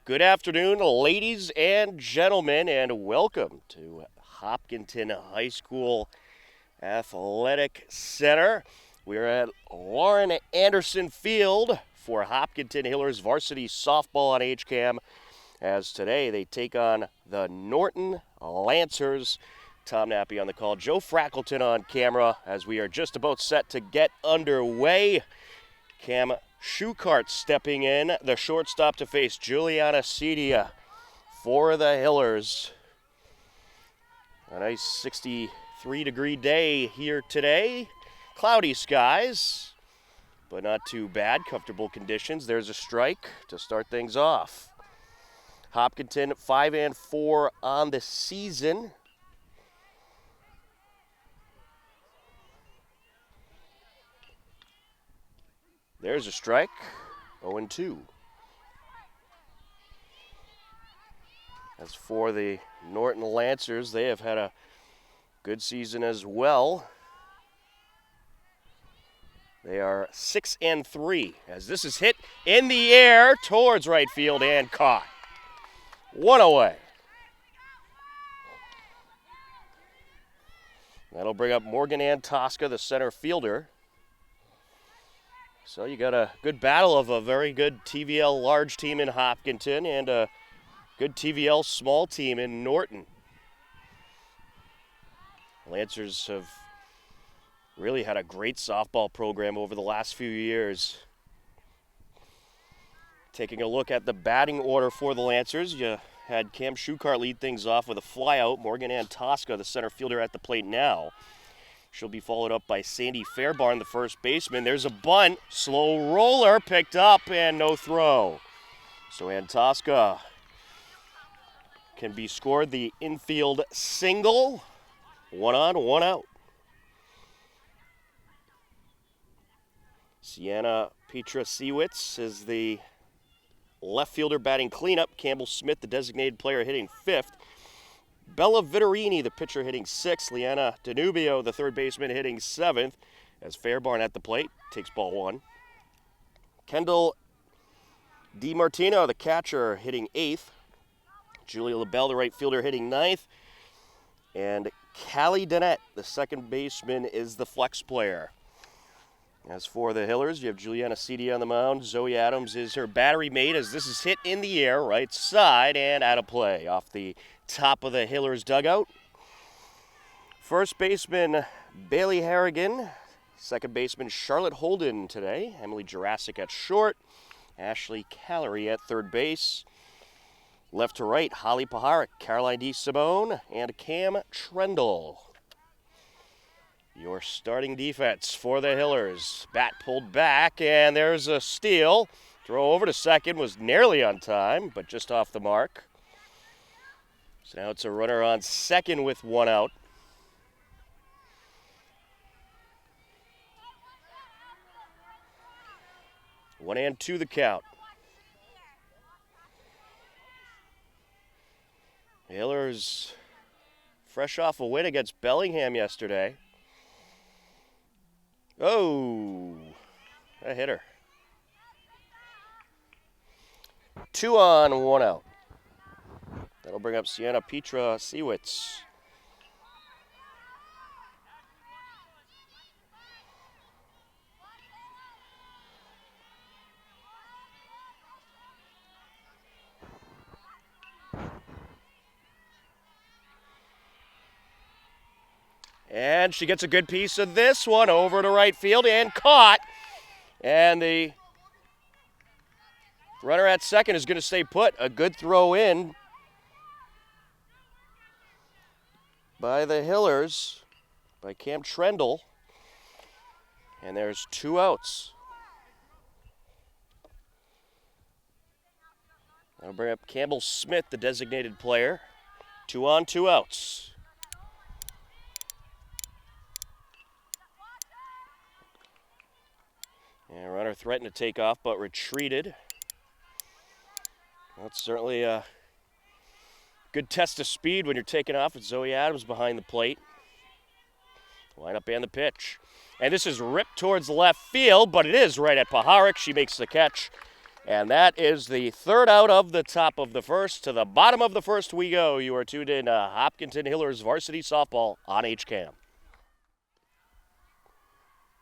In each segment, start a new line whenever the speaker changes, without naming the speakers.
Good afternoon, ladies and gentlemen, and welcome to Hopkinton High School Athletic Center. We are at Lauren Anderson Field for Hopkinton Hillers varsity softball on HCAM, as today they take on the Norton Lancers. Tom Nappy on the call, Joe Frackleton on camera as we are just about set to get underway. Cam Schuchart stepping in, the shortstop to face Juliana Cedia for the Hillers. A nice 63-degree day here today. Cloudy skies, but not too bad. Comfortable conditions. There's a strike to start things off. Hopkinton 5-4 on the season. There's a strike, 0-2. As for the Norton Lancers, they have had a good season as well. They are 6-3 as this is hit in the air towards right field and caught. One away. That'll bring up Morgan Ann Tosca, the center fielder. So you got a good battle of a very good TVL large team in Hopkinton and a good TVL small team in Norton. Lancers have really had a great softball program over the last few years. Taking a look at the batting order for the Lancers, you had Cam Schuchart lead things off with a flyout. Morgan Ann Tosca, the center fielder, at the plate now. She'll be followed up by Sandy Fairbarn, the first baseman. There's a bunt. Slow roller picked up and no throw. So Ann Tosca can be scored the infield single. 1 on, 1 out. Sienna Petra-Siewitz is the left fielder batting cleanup. Campbell Smith, the designated player, hitting fifth. Bella Vittorini, the pitcher, hitting sixth. Liana Danubio, the third baseman, hitting seventh. As Fairbarn at the plate, takes ball one. Kendall DiMartino, the catcher, hitting eighth. Julia LaBelle, the right fielder, hitting ninth. And Callie Dennett, the second baseman, is the flex player. As for the Hillers, you have Juliana Cedia on the mound. Zoe Adams is her battery mate as this is hit in the air, right side, and out of play off the top of the Hillers dugout. First baseman Bailey Harrigan. Second baseman Charlotte Holden today. Emily Jurassic at short. Ashley Callery at third base. Left to right, Holly Paharic, Caroline D. Simone, and Cam Trendle. Your starting defense for the Hillers. Bat pulled back, and there's a steal. Throw over to second was nearly on time, but just off the mark. So now it's a runner on second with 1 out. One and two the count. Hillers fresh off a win against Bellingham yesterday. Oh, a hitter. 2 on, 1 out. That'll bring up Sienna Petra-Siewitz. And she gets a good piece of this one over to right field and caught. And the runner at second is going to stay put. A good throw in by the Hillers, by Cam Trendle. And there's 2 outs. That'll bring up Campbell Smith, the designated player. 2 on, 2 outs. And runner threatened to take off, but retreated. That's certainly a good test of speed when you're taking off with Zoe Adams behind the plate. Lineup and the pitch. And this is ripped towards left field, but it is right at Paharic. She makes the catch And that is the third out of the top of the first. To the bottom of the first we go. You are tuned in to Hopkinton Hillers Varsity Softball on HCAM.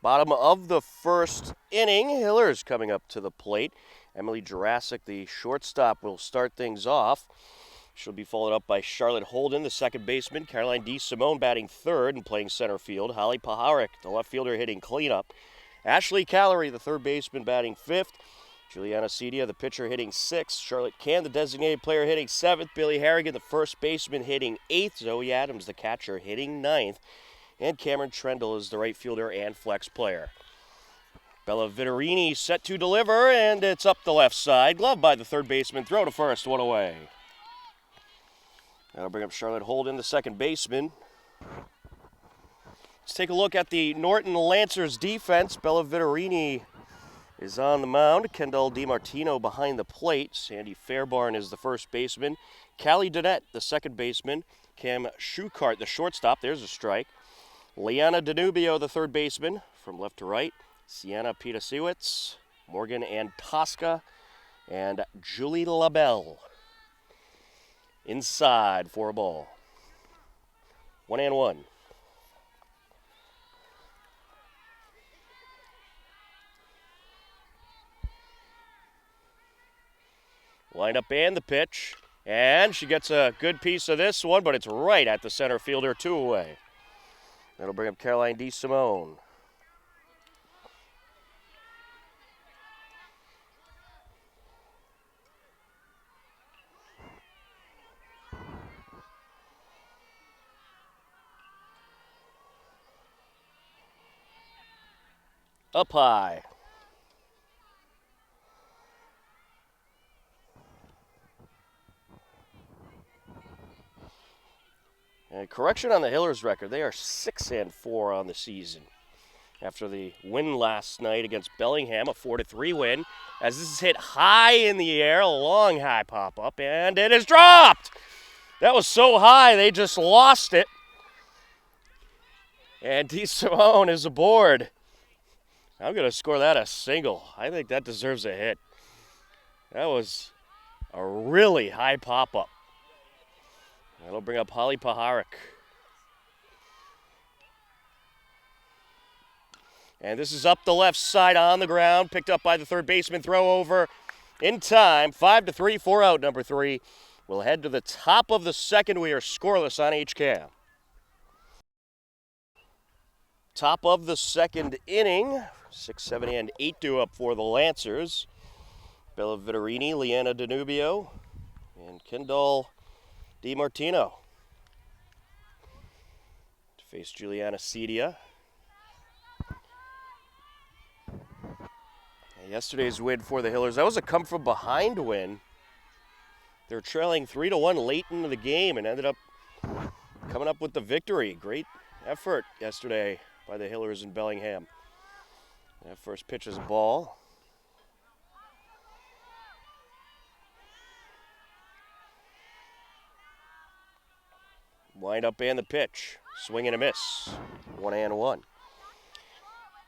Bottom of the first inning, Hillers coming up to the plate. Emily Jurassic, the shortstop, will start things off. She'll be followed up by Charlotte Holden, the second baseman. Caroline D. Simone batting third and playing center field. Holly Paharic, the left fielder, hitting cleanup. Ashley Callery, the third baseman, batting fifth. Juliana Cedia, the pitcher, hitting sixth. Charlotte Can, the designated player, hitting seventh. Billy Harrigan, the first baseman, hitting eighth. Zoe Adams, the catcher, hitting ninth. And Cameron Trendle is the right fielder and flex player. Bella Vitorini set to deliver, and it's up the left side. Glove by the third baseman. Throw to first, one away. That'll bring up Charlotte Holden, the second baseman. Let's take a look at the Norton Lancers defense. Bella Vitorini is on the mound. Kendall DiMartino behind the plate. Sandy Fairbarn is the first baseman. Callie Donette, the second baseman. Cam Schuchart, the shortstop. There's a strike. Liana Danubio, the third baseman, from left to right. Sienna Pitasiewicz, Morgan Antosca, and Julie LaBelle. Inside for a ball. 1-1. Lined up and the pitch. And she gets a good piece of this one, but it's right at the center fielder, 2 away. That'll bring up Caroline D. Simone. Up high. And correction on the Hillers record, they are 6-4 on the season. After the win last night against Bellingham, a 4-3 win. As this is hit high in the air, a long high pop-up, and it is dropped! That was so high, they just lost it. And D. Simone is aboard. I'm going to score that a single. I think that deserves a hit. That was a really high pop-up. That'll bring up Holly Paharic. And this is up the left side on the ground, picked up by the third baseman, throw over in time. 5-3, 4 out, number 3. We'll head to the top of the second. We are scoreless on HCAM. Top of the second inning. 6, 7, and 8 due up for the Lancers. Bella Vitorini, Liana Danubio, and Kendall DiMartino to face Juliana Cedia. And yesterday's win for the Hillers, that was a come-from-behind win. They were trailing 3-1 late into the game and ended up coming up with the victory. Great effort yesterday by the Hillers in Bellingham. That first pitch is a ball. Wind up and the pitch. Swing and a miss. 1-1.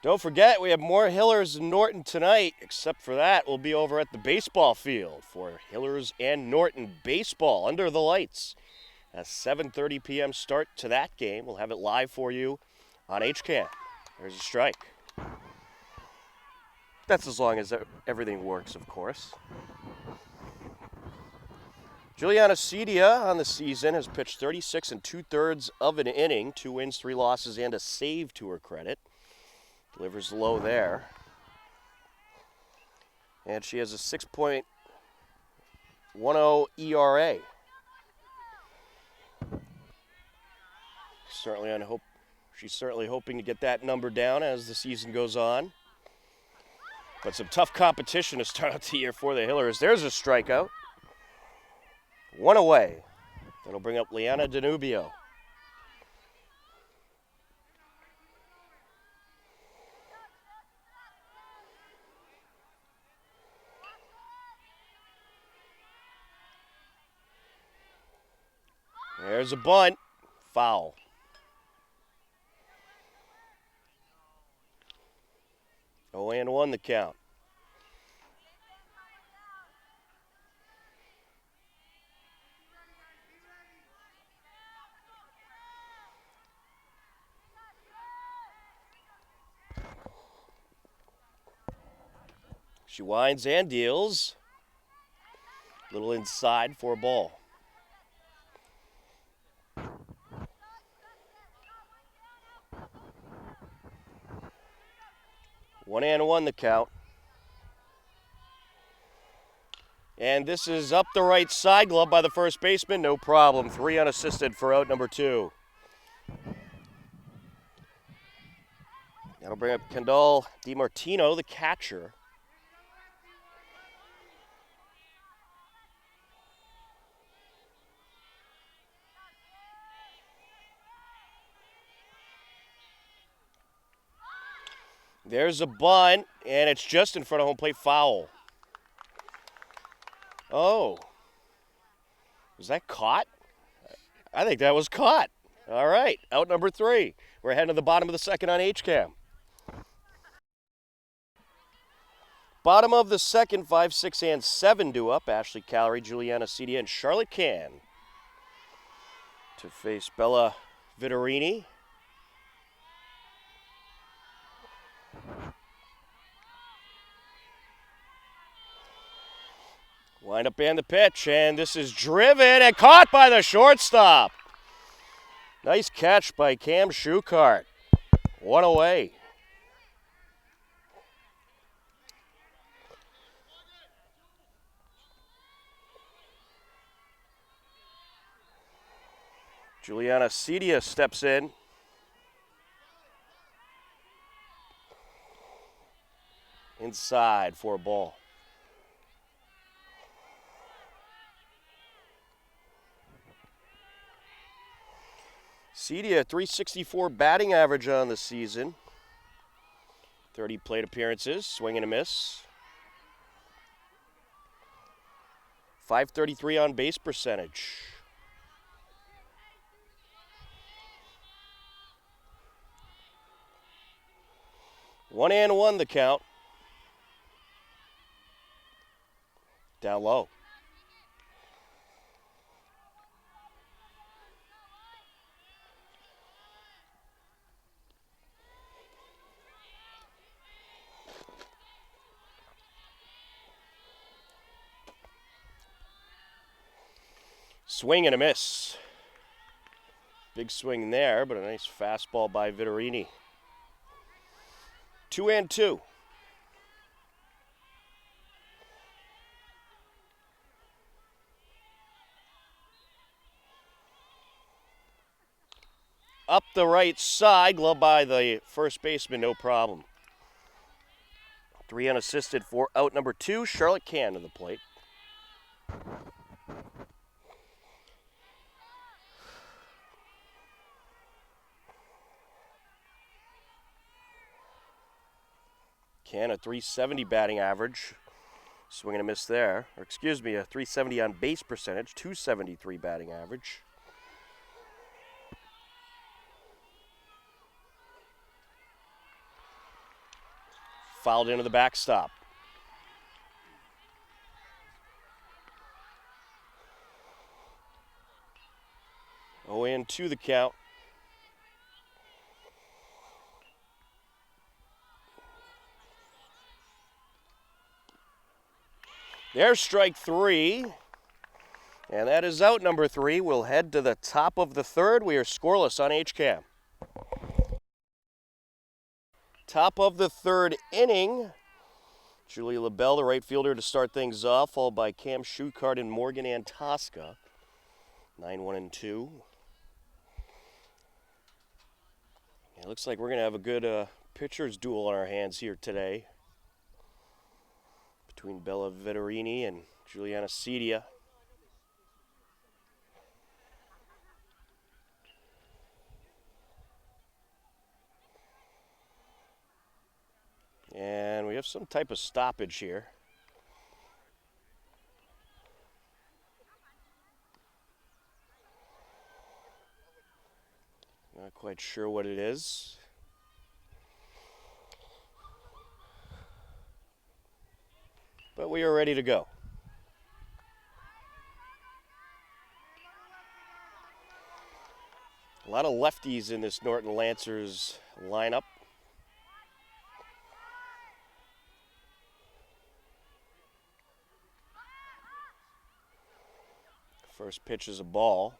Don't forget, we have more Hillers in Norton tonight. Except for that, we'll be over at the baseball field for Hillers and Norton baseball under the lights. A 7:30 p.m. start to that game. We'll have it live for you on HCAM. There's a strike. That's as long as everything works, of course. Juliana Cedia on the season has pitched 36 2/3 of an inning, 2 wins, 3 losses, and a save to her credit. Delivers low there. And she has a 6.10 ERA. She's certainly hoping to get that number down as the season goes on. But some tough competition to start out the year for the Hillers. There's a strikeout. 1 away. That'll bring up Liana Danubio. There's a bunt. Foul. Oh, and 1 the count. She winds and deals. Little inside for a ball. 1-1 the count. And this is up the right side, glove by the first baseman, no problem. 3 unassisted for out number 2. That'll bring up Kendall DiMartino, the catcher. There's a bunt, and it's just in front of home plate, foul. Oh. Was that caught? I think that was caught. All right, out number 3. We're heading to the bottom of the second on HCAM. Bottom of the second, 5, 6, and 7 due up. Ashley Callery, Juliana Cedia, and Charlotte Can to face Bella Vitorini. Wind up and the pitch, and this is driven and caught by the shortstop. Nice catch by Cam Schuchart. 1 away. Juliana Cedia steps in. Inside for a ball. Cedia, 364 batting average on the season. 30 plate appearances, swing and a miss. 533 on base percentage. One and one the count. Down low. Swing and a miss. Big swing there, but a nice fastball by Vitorini. 2-2. Up the right side, glove by the first baseman, no problem. 3 unassisted for out number 2, Charlotte Can to the plate. Can, a 370 batting average. Swing and a miss there. Or excuse me, a 370 on base percentage, 273 batting average. Fouled into the backstop. Oh, and 2 the count. There's strike 3, and that is out number 3. We'll head to the top of the third. We are scoreless on HCAM. Top of the third inning. Julie LaBelle, the right fielder, to start things off, followed by Cam Schuchart and Morgan Antosca. 9-1-2. It looks like we're going to have a good pitcher's duel on our hands here today between Bella Vitorini and Juliana Cedia. And we have some type of stoppage here. Not quite sure what it is. But we are ready to go. A lot of lefties in this Norton Lancers lineup. First pitch is a ball.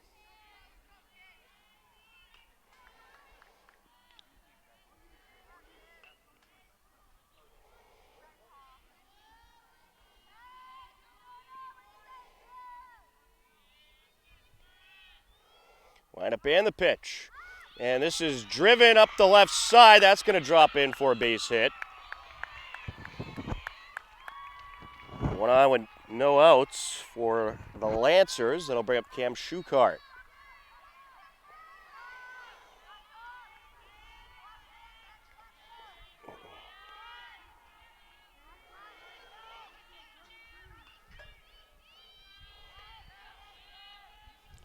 Line up and the pitch. And this is driven up the left side. That's going to drop in for a base hit. One on with no outs for the Lancers. That'll bring up Cam Schuchart.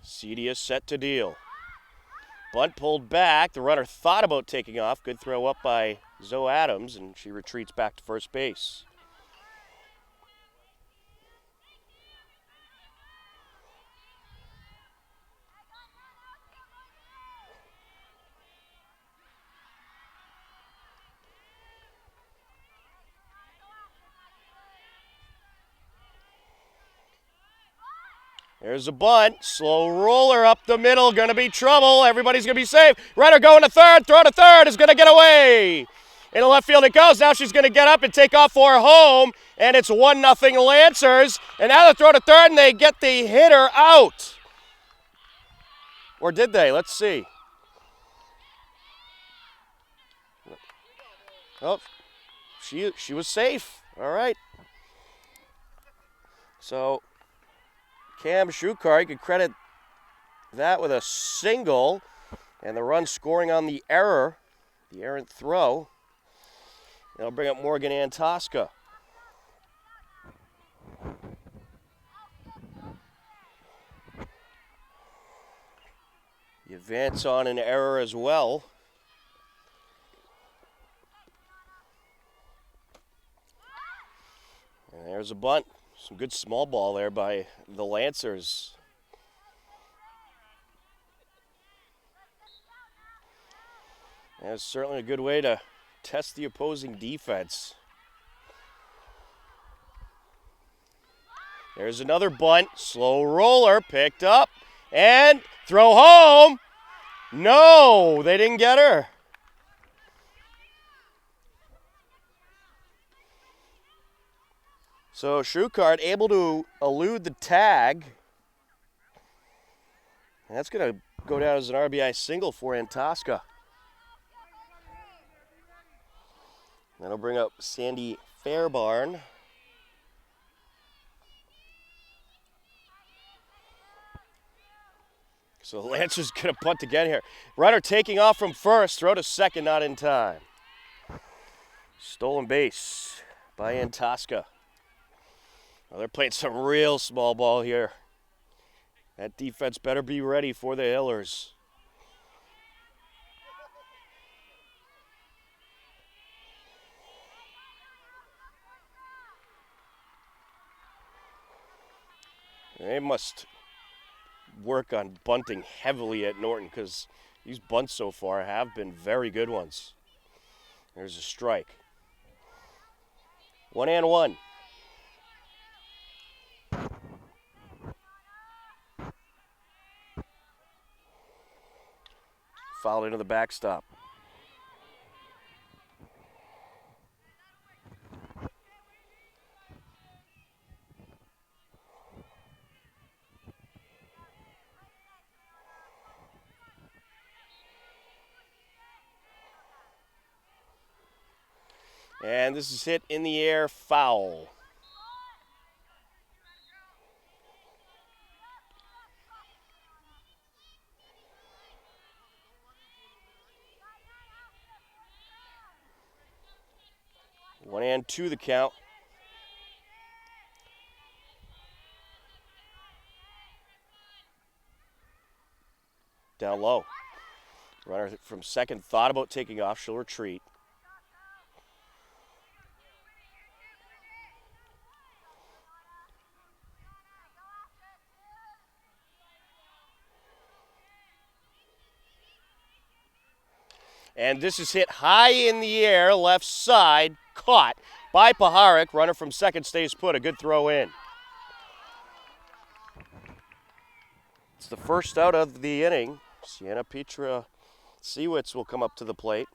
Cedia set to deal. Bunt pulled back. The runner thought about taking off. Good throw up by Zoe Adams, and she retreats back to first base. There's a bunt. Slow roller up the middle. Going to be trouble. Everybody's going to be safe. Runner going to third. Throw to third is going to get away. In the left field it goes. Now she's going to get up and take off for home. And it's 1-0 Lancers. And now they throw to third and they get the hitter out. Or did they? Let's see. Oh, she was safe. All right. So Cam Schuchart, you could credit that with a single, and the run scoring on the error, the errant throw. That'll bring up Morgan Antosca. You advance on an error as well. And there's a bunt. Some good small ball there by the Lancers. That's certainly a good way to test the opposing defense. There's another bunt. Slow roller picked up and throw home. No, they didn't get her. So Schuchart able to elude the tag. And that's going to go down as an RBI single for Antosca. That'll bring up Sandy Fairbarn. So the Lancers going to punt again here. Runner taking off from first. Throw to second, not in time. Stolen base by Antosca. Well, they're playing some real small ball here. That defense better be ready for the Hillers. They must work on bunting heavily at Norton because these bunts so far have been very good ones. There's a strike. 1-1. Fouled into the backstop. And this is hit in the air, foul. One and two the count. Down low. Runner from second thought about taking off. She'll retreat. And this is hit high in the air, left side, caught by Paharic. Runner from second stays put. A good throw in. It's the first out of the inning. Sienna Petra Seawitz will come up to the plate.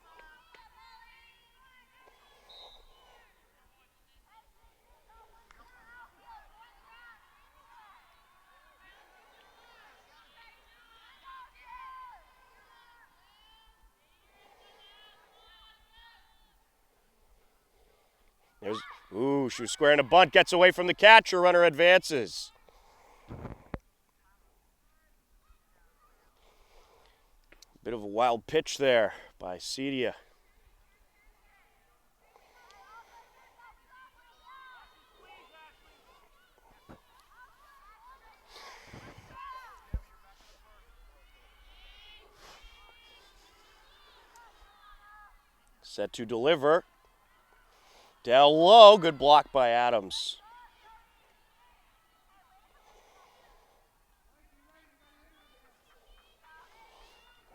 She was squaring a bunt, gets away from the catcher, runner advances. Bit of a wild pitch there by Cedia. Set to deliver. Down low, good block by Adams.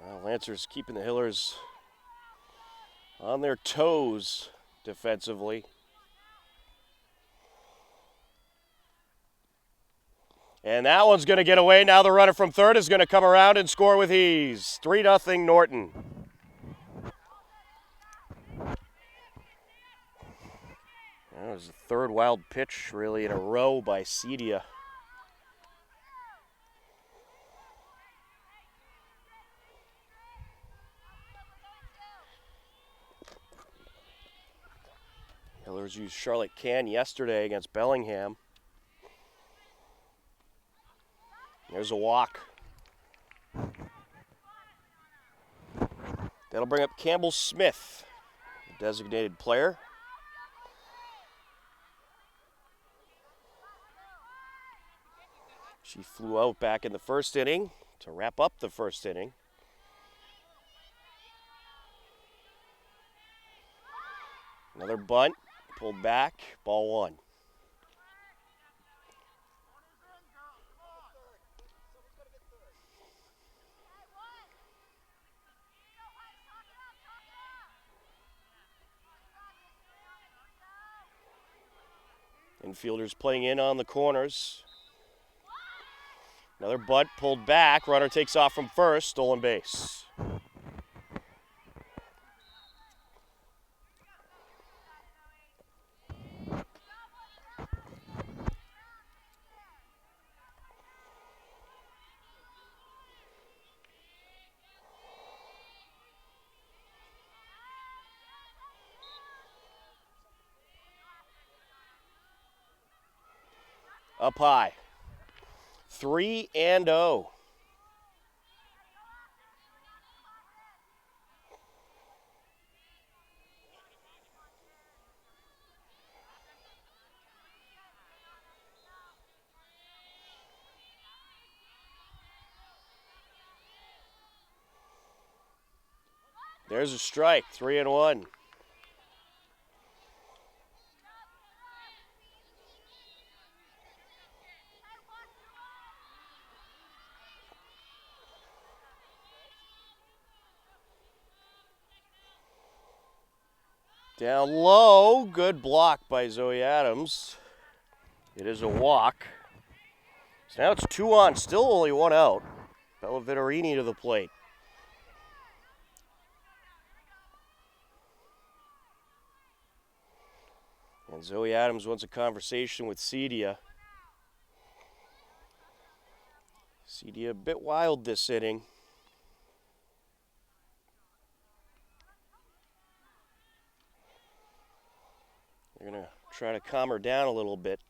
Well, Lancers keeping the Hillers on their toes defensively. And that one's going to get away. Now the runner from third is going to come around and score with ease. 3-0 Norton. That was the third wild pitch really in a row by Cedia. Hillers used Charlotte Can yesterday against Bellingham. There's a walk. That'll bring up Campbell Smith, the designated player. She flew out back in the first inning to wrap up the first inning. Another bunt, pulled back, ball one. Infielders playing in on the corners. Another bunt pulled back. Runner takes off from first. Stolen base. Up high. 3-0. There's a strike, 3-1. Down low, good block by Zoe Adams. It is a walk. So now it's 2 on, still only 1 out. Bella Vittorini to the plate. And Zoe Adams wants a conversation with Cedia. Cedia a bit wild this inning. They're going to try to calm her down a little bit.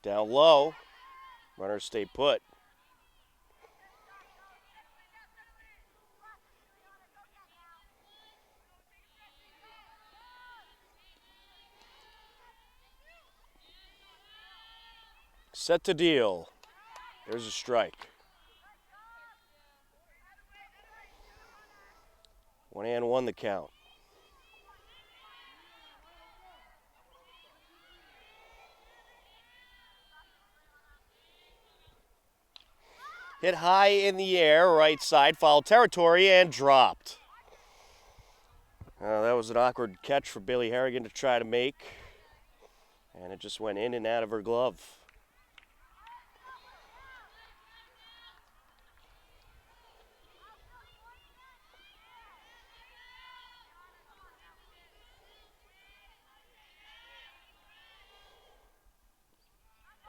Down low. Runners stay put. Set to deal. There's a strike. 1-1 the count. Hit high in the air, right side, foul territory, and dropped. That was an awkward catch for Bailey Harrigan to try to make. And it just went in and out of her glove.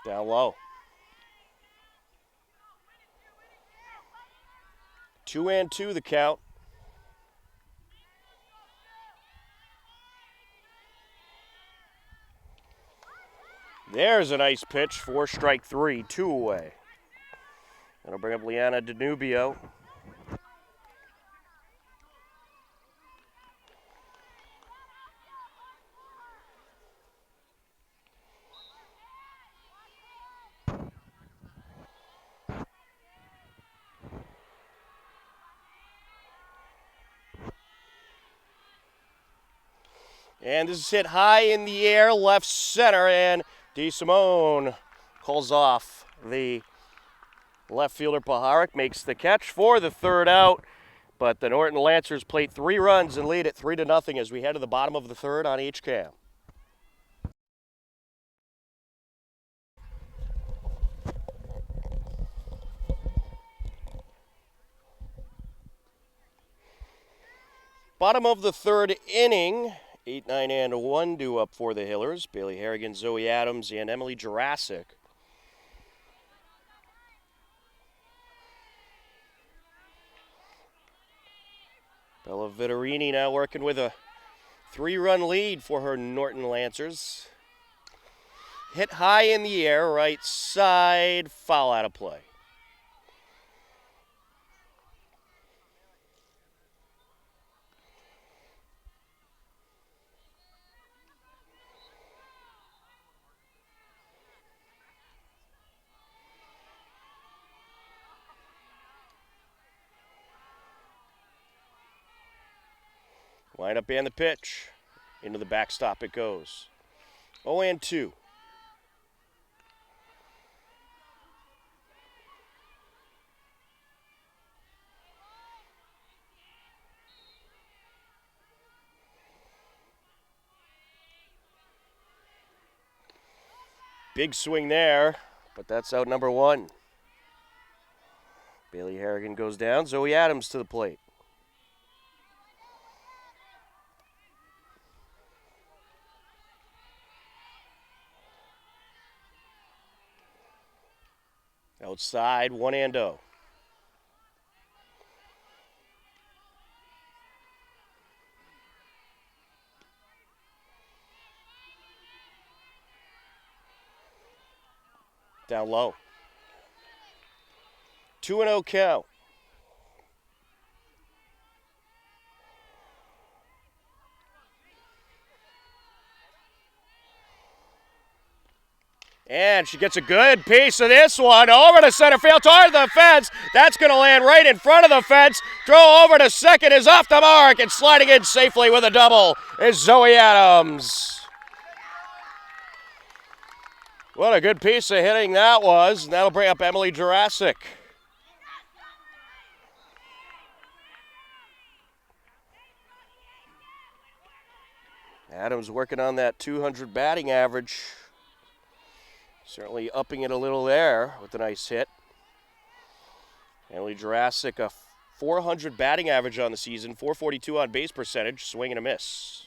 Down low. 2-2 the count. There's a nice pitch for strike 3, 2 away. That'll bring up Liana Danubio. And this is hit high in the air, left center, and DeSimone calls off the left fielder. Paharic makes the catch for the third out, but the Norton Lancers plate 3 runs and lead it 3-0 as we head to the bottom of the third on HCAM. Bottom of the third inning. 8-9-1 due up for the Hillers. Bailey Harrigan, Zoe Adams, and Emily Jurassic. Bella Vittorini now working with a 3-run lead for her Norton Lancers. Hit high in the air, right side, foul out of play. Line up and the pitch. Into the backstop it goes. 0-2. Big swing there, but that's out number 1. Bailey Harrigan goes down. Zoe Adams to the plate. Outside, 1-0. Down low. 2-0 count. And she gets a good piece of this one over to center field toward the fence. That's going to land right in front of the fence. Throw over to second is off the mark, and sliding in safely with a double is Zoe Adams. What a good piece of hitting that was. And that'll bring up Emily Jurassic. Adams working on that 200 batting average. Certainly upping it a little there with a nice hit. Emily Jurassic, a 400 batting average on the season, 442 on base percentage, swing and a miss.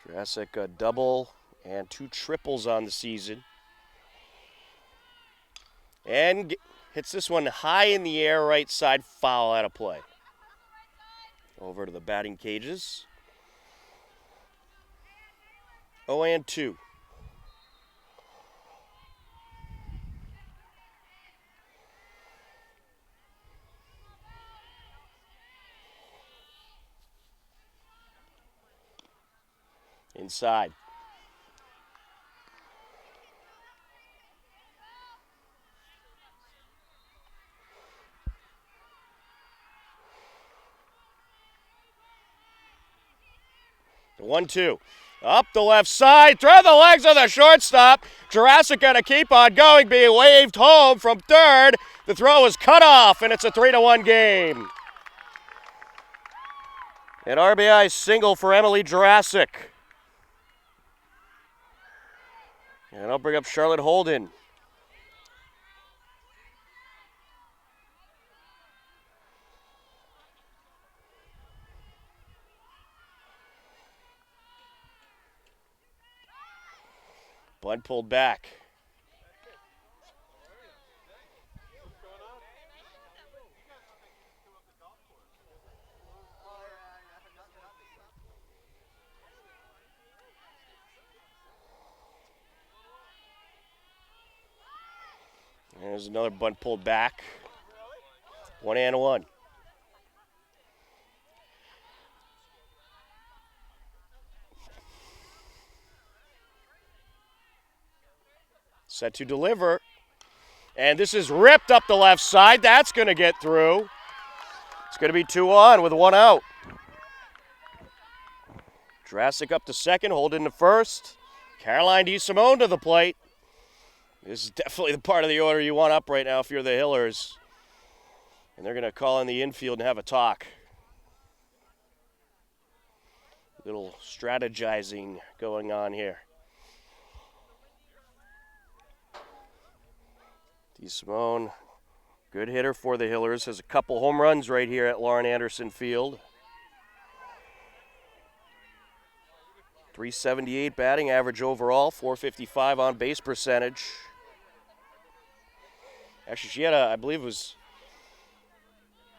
Jurassic a double and 2 triples on the season. And hits this one high in the air, right side, foul out of play. Over to the batting cages. 0-2. Inside. The 1-2. Up the left side, through the legs of the shortstop. Jurassic going to keep on going, being waved home from third. The throw is cut off, and it's a 3-1 game. An RBI single for Emily Jurassic. And I'll bring up Charlotte Holden. Bunt pulled back. There's another bunt pulled back. 1-1. Set to deliver. And this is ripped up the left side. That's going to get through. It's going to be 2-on with 1 out. Jurassic up to second, Holden to first. Caroline DeSimone to the plate. This is definitely the part of the order you want up right now if you're the Hillers. And they're going to call in the infield and have a talk. Little strategizing going on here. DeSimone, good hitter for the Hillers, has a couple home runs right here at Lauren Anderson Field. .378 batting average overall, .455 on base percentage. Actually, she had I believe it was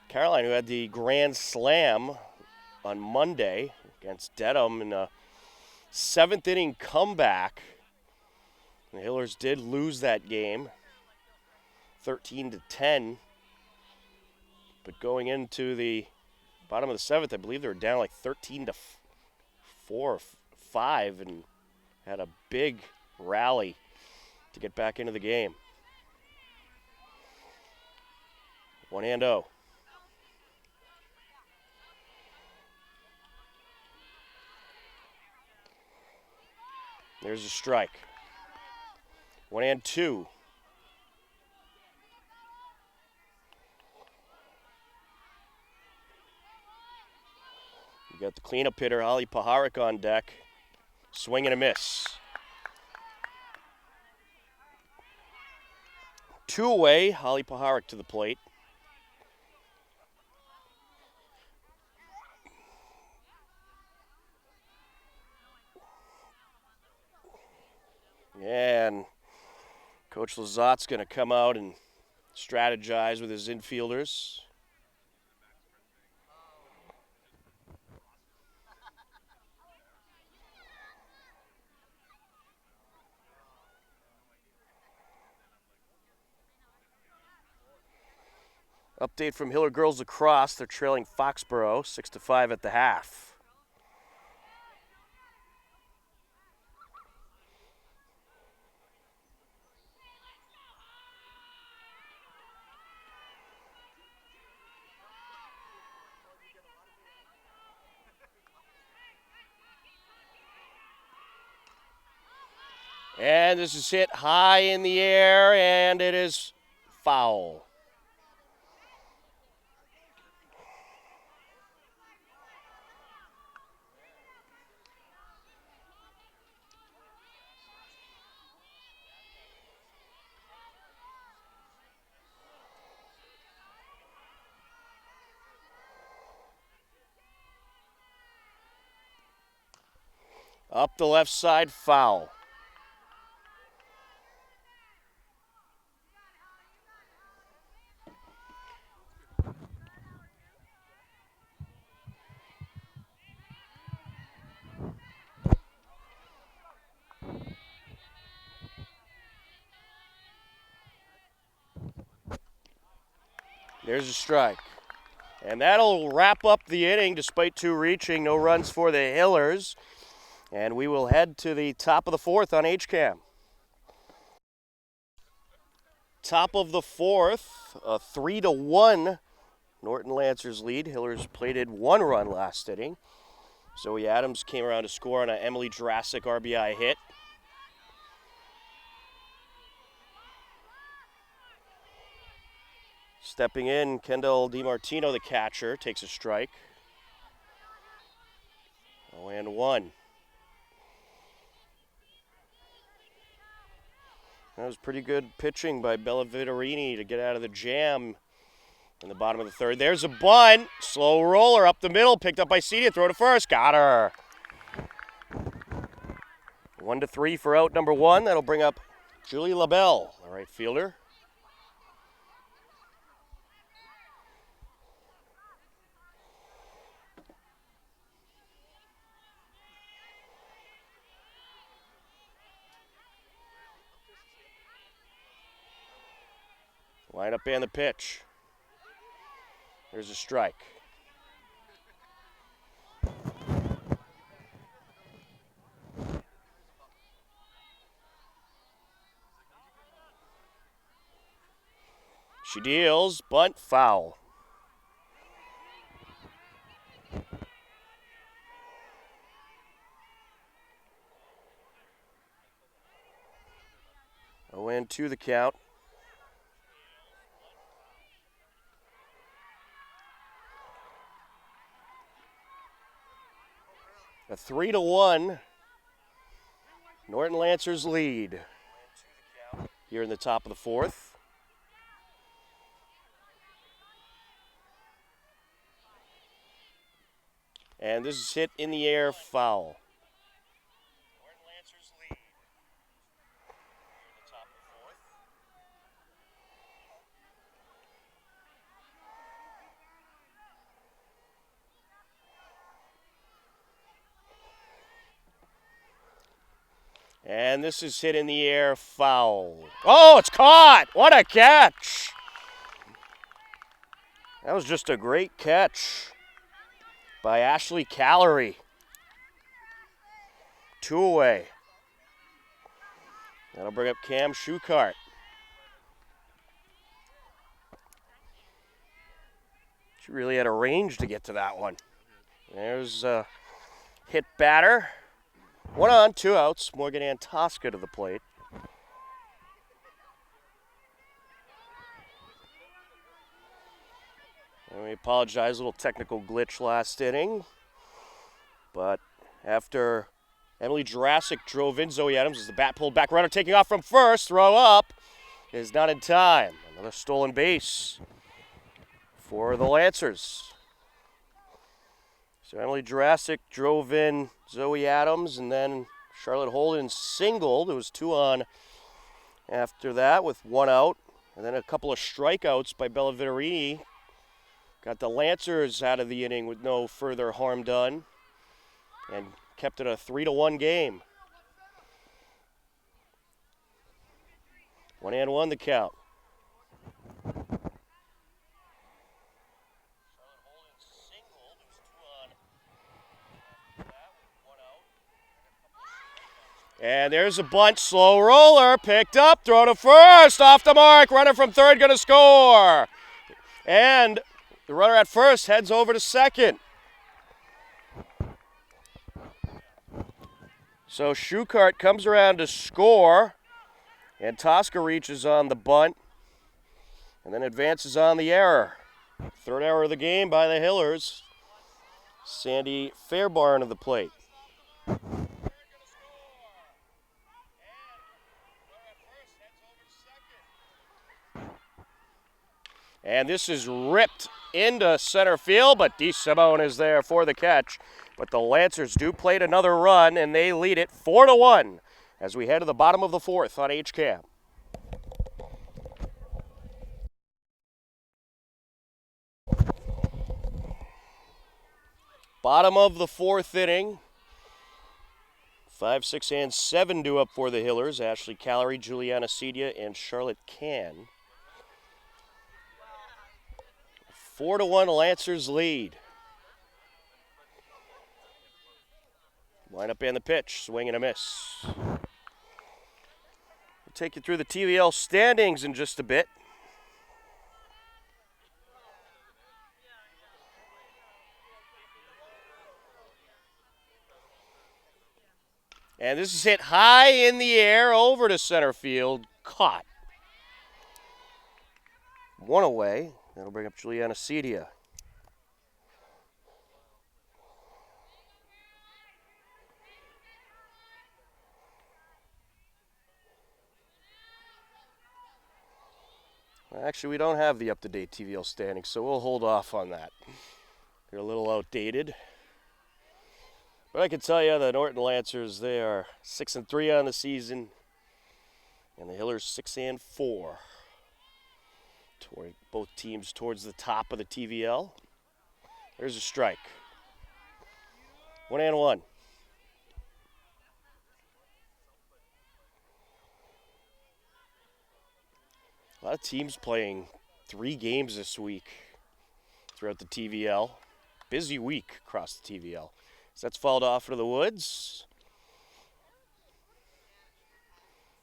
Caroline who had the grand slam on Monday against Dedham in a 7th inning comeback. The Hillers did lose that game, 13-10. But going into the bottom of the 7th, I believe they were down like 13-4 or 5 and had a big rally to get back into the game. 1-0. There's a strike. 1-2. You got the cleanup hitter, Holly Paharik, on deck. Swing and a miss. 2 away, Holly Paharik to the plate. And Coach Lazat's going to come out and strategize with his infielders. Update from Hiller Girls Lacrosse. They're trailing Foxborough 6-5 at the half. And this is hit high in the air, and it is foul. Up the left side, foul. There's a strike. And that'll wrap up the inning despite 2 reaching. No runs for the Hillers. And we will head to the top of the 4th on HCAM. Top of the 4th, a 3-1 Norton Lancers lead. Hillers plated 1 run last inning. Zoe Adams came around to score on an Emily Jurassic RBI hit. Stepping in, Kendall DiMartino, the catcher, takes a strike. 0-1. That was pretty good pitching by Bella Vitorini to get out of the jam in the bottom of the third. There's a bunt. Slow roller up the middle. Picked up by Cedia. Throw to first. Got her. 1-3 for out number one. That'll bring up Julie LaBelle, the right fielder. Line up and the pitch. There's a strike. She deals, bunt, foul. Oh, and 2 the count. A 3-1 Norton Lancers lead here in the top of the fourth. And this is hit in the air, foul. Norton Lancers lead here in the top of the fourth. And this is hit in the air, foul. Oh, it's caught! What a catch! That was just a great catch by Ashley Callery. 2 away. That'll bring up Cam Schuchart. She really had a range to get to that one. There's a hit batter. 1 on, 2 outs. Morgan Ann Tosca to the plate. And we apologize, a little technical glitch last inning. But after Emily Jurassic drove in Zoe Adams as the bat pulled back, runner taking off from first, throw up is not in time. Another stolen base for the Lancers. So Emily Jurassic drove in Zoe Adams, and then Charlotte Holden singled. It was 2 on after that with 1 out. And then a couple of strikeouts by Bella Vitorini. Got the Lancers out of the inning with no further harm done. And kept it a 3-1 game. 1-1 the count. And there's a bunt, slow roller, picked up, throw to first, off the mark, runner from third gonna score. And the runner at first heads over to second. So Schuchart comes around to score, and Tosca reaches on the bunt, and then advances on the error. Third error of the game by the Hillers. Sandy Fairbarn of the plate. And this is ripped into center field, but DeSimone is there for the catch. But the Lancers do plate another run, and they lead it 4-1 as we head to the bottom of the fourth on HCAM. Bottom of the fourth inning. 5, 6, and 7 due up for the Hillers. Ashley Callery, Juliana Cedia, and Charlotte Can. 4-1 Lancers lead. Line up and the pitch, swing and a miss. We'll take you through the TVL standings in just a bit. And this is hit high in the air over to center field. Caught. One away. That'll bring up Juliana Cedia. Actually, we don't have the up-to-date TVL standings, so we'll hold off on that. They're a little outdated. But I can tell you the Norton Lancers, they are 6-3 on the season, and the Hillers 6-4. Both teams towards the top of the TVL. There's a strike. 1-1. A lot of teams playing 3 games this week throughout the TVL. Busy week across the TVL. So that's fouled off into the woods.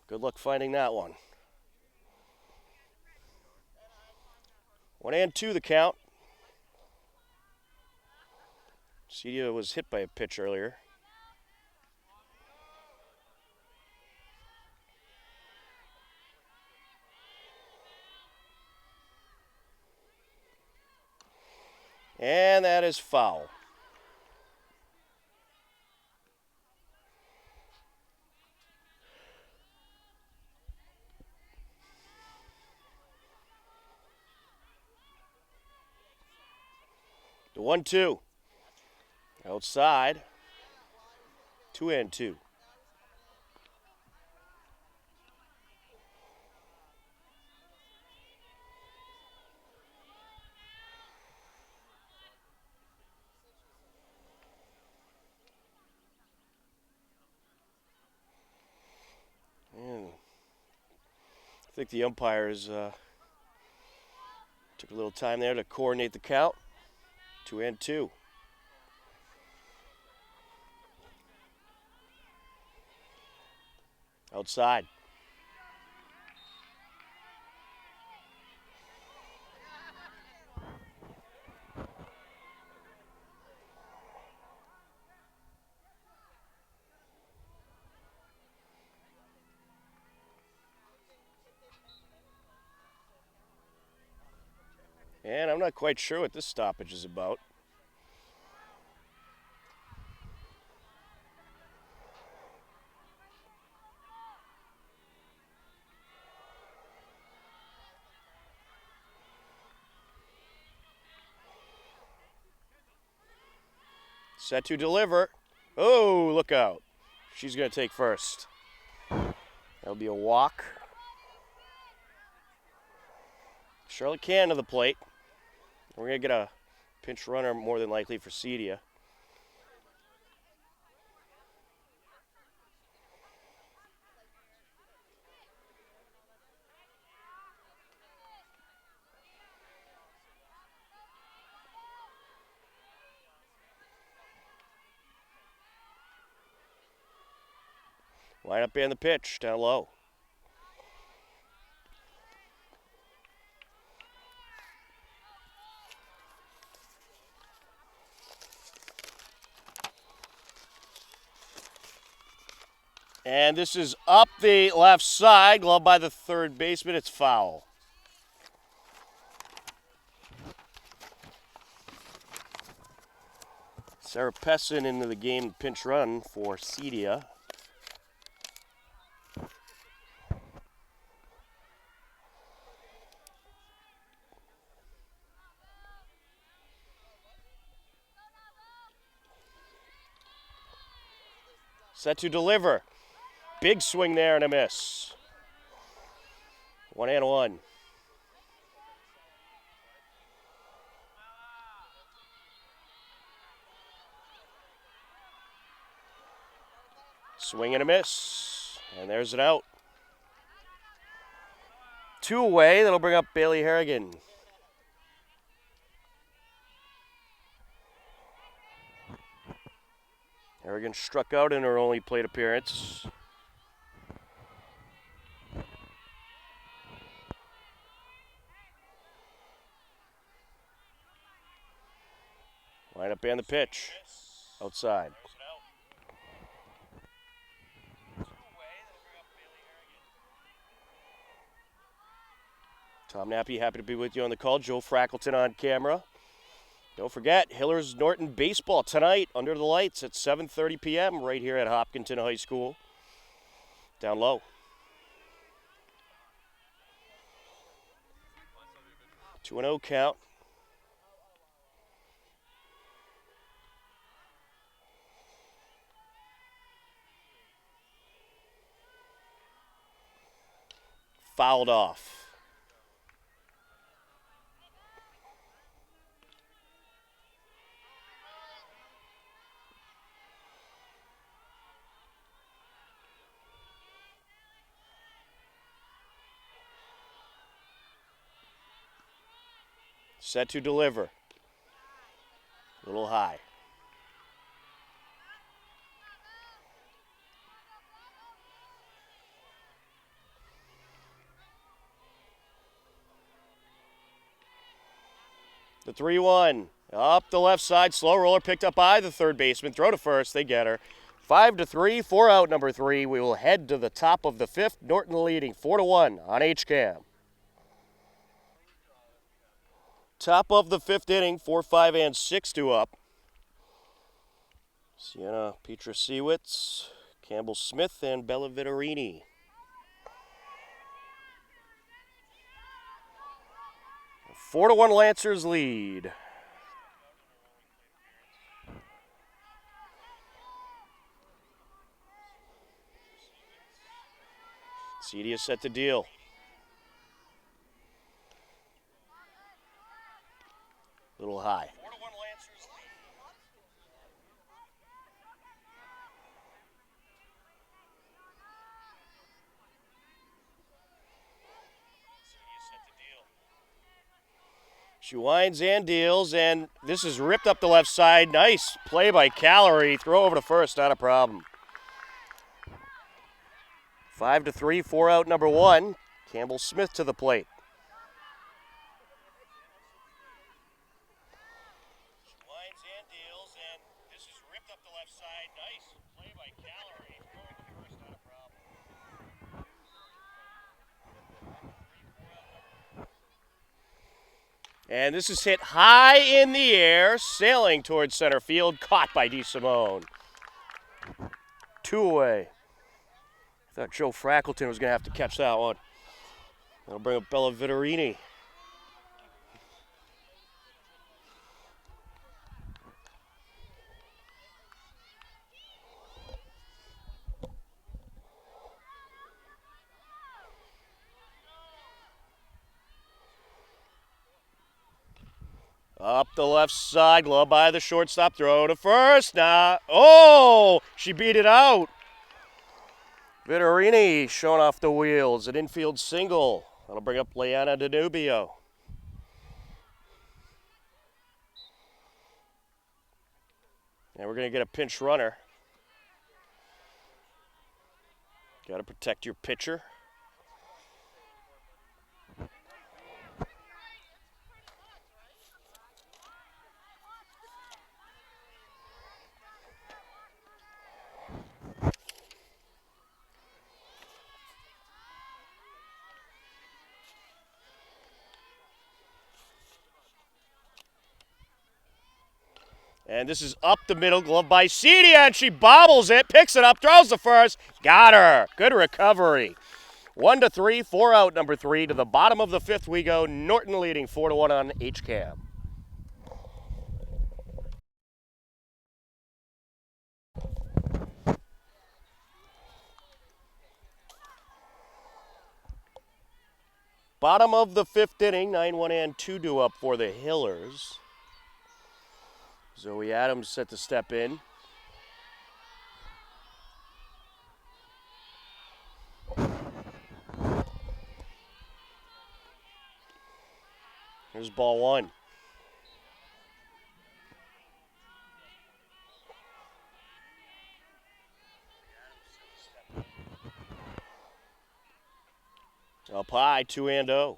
Good luck finding that one. 1-2 the count. Cedia was hit by a pitch earlier. And that is foul. The 1-2. Outside. 2-2. I think the umpires took a little time there to coordinate the count. 2-2. Outside. And I'm not quite sure what this stoppage is about. Set to deliver. Oh, look out. She's going to take first. That'll be a walk. Charlotte Can to the plate. We're going to get a pinch runner more than likely for Cedia. Line up and the pitch down low. And this is up the left side, glove by the third baseman. It's foul. Sarah Pessin into the game pinch run for Cedia. Set to deliver. Big swing there and a miss. 1-1. Swing and a miss. And there's an out. 2 away. That'll bring up Bailey Harrigan. Harrigan struck out in her only plate appearance. Line up and the pitch. Outside. Tom Nappy, happy to be with you on the call. Joe Frackleton on camera. Don't forget, Hillers Norton baseball tonight under the lights at 7:30 p.m. right here at Hopkinton High School. Down low. 2-0 count. Fouled off. Set to deliver. A little high. The 3-1. Up the left side. Slow roller picked up by the third baseman. Throw to first. They get her. 5-3. 4 out number 3. We will head to the top of the 5th. Norton leading 4-1 on HCAM. Top of the 5th inning. 4, 5, and 6 to up. Sienna Petrosiewicz, Campbell Smith, and Bella Vittorini. A 4-1 Lancers lead. Cedia set to deal. Little high. She winds and deals, and this is ripped up the left side. Nice play by Calorie. Throw over to first, not a problem. 5-3, 4 out number 1. Campbell Smith to the plate. She winds and deals, and this is ripped up the left side. Nice play by Calorie. Throw over to first, not a problem. And this is hit high in the air, sailing towards center field, caught by DeSimone. 2 away. I thought Joe Frackleton was going to have to catch that one. That'll bring up Bella Vittorini. Up the left side, glove by the shortstop, throw to first. Now, oh, she beat it out. Vittorini showing off the wheels, an infield single. That'll bring up Liana Danubio. And we're going to get a pinch runner. Got to protect your pitcher. And this is up the middle, glove by Cedia, and she bobbles it, picks it up, throws the first, got her. Good recovery. 1-3, 4 out number 3. To the bottom of the 5th we go. Norton leading 4-1 on HCAM. Bottom of the 5th inning, 9-1 and 2 up for the Hillers. Zoe Adams set to step in. Here's ball 1. Up high, 2-0.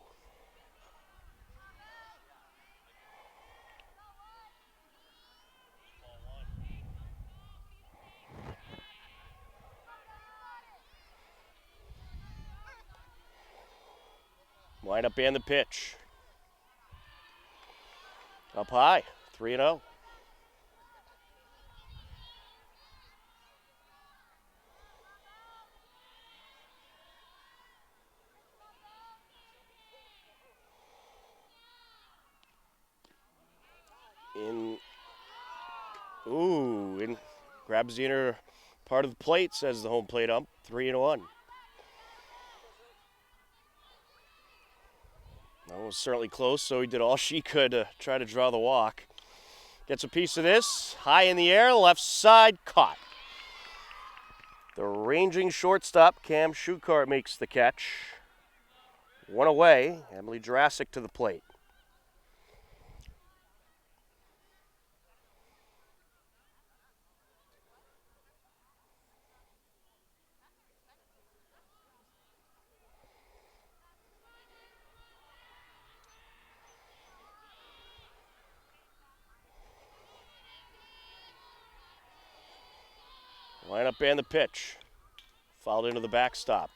Windup and the pitch. Up high, 3-0. In grabs the inner part of the plate, says the home plate ump. 3-1. That was certainly close, so he did all she could to try to draw the walk. Gets a piece of this, high in the air, left side, caught. The ranging shortstop, Cam Shukart, makes the catch. One away, Emily Jurassic to the plate. Lineup and the pitch. Fouled into the backstop.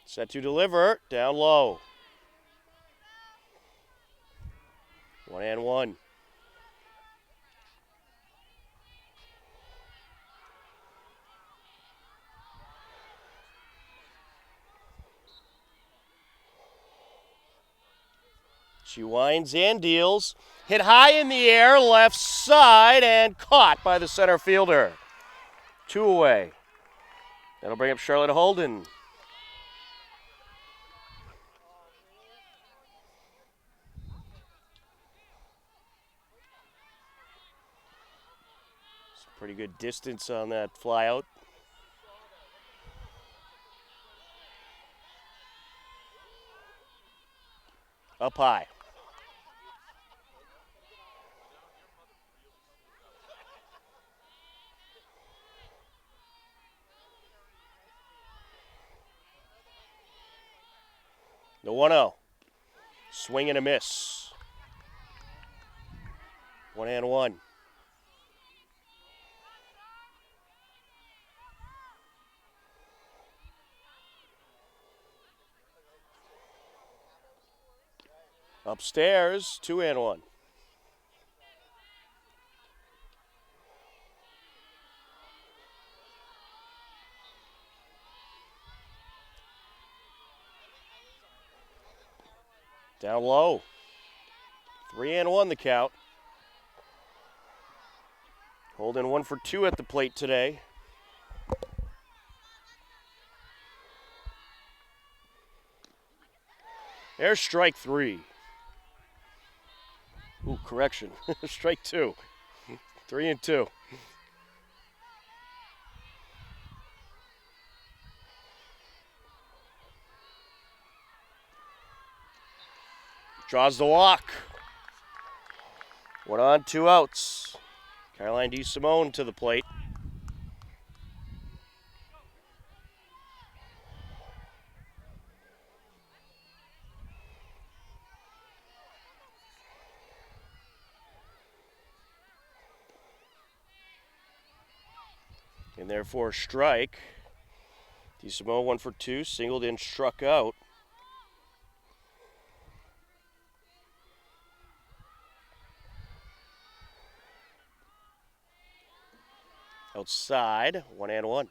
Set to deliver, down low. 1-1. She winds and deals. Hit high in the air, left side, and caught by the center fielder. 2 away. That'll bring up Charlotte Holden. Some pretty good distance on that fly out. Up high. The 1-0. Swing and a miss. 1-1. Upstairs, 2-1. Down low. 3-1 the count. Holden 1 for 2 at the plate today. There's strike 3. Ooh, correction. Strike 2. 3-2. Draws the walk. 1 on, 2 outs. Caroline DeSimone to the plate. And therefore strike. DeSimone 1 for 2, singled and struck out. Outside, 1-1.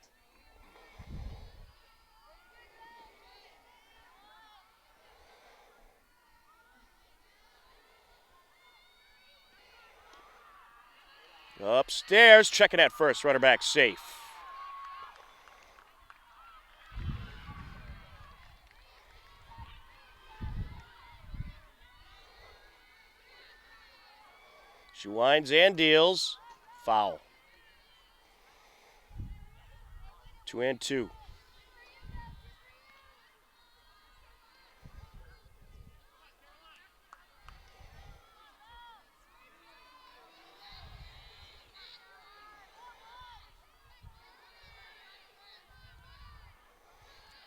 Upstairs, checking at first, runner back safe. She winds and deals, foul. 2-2.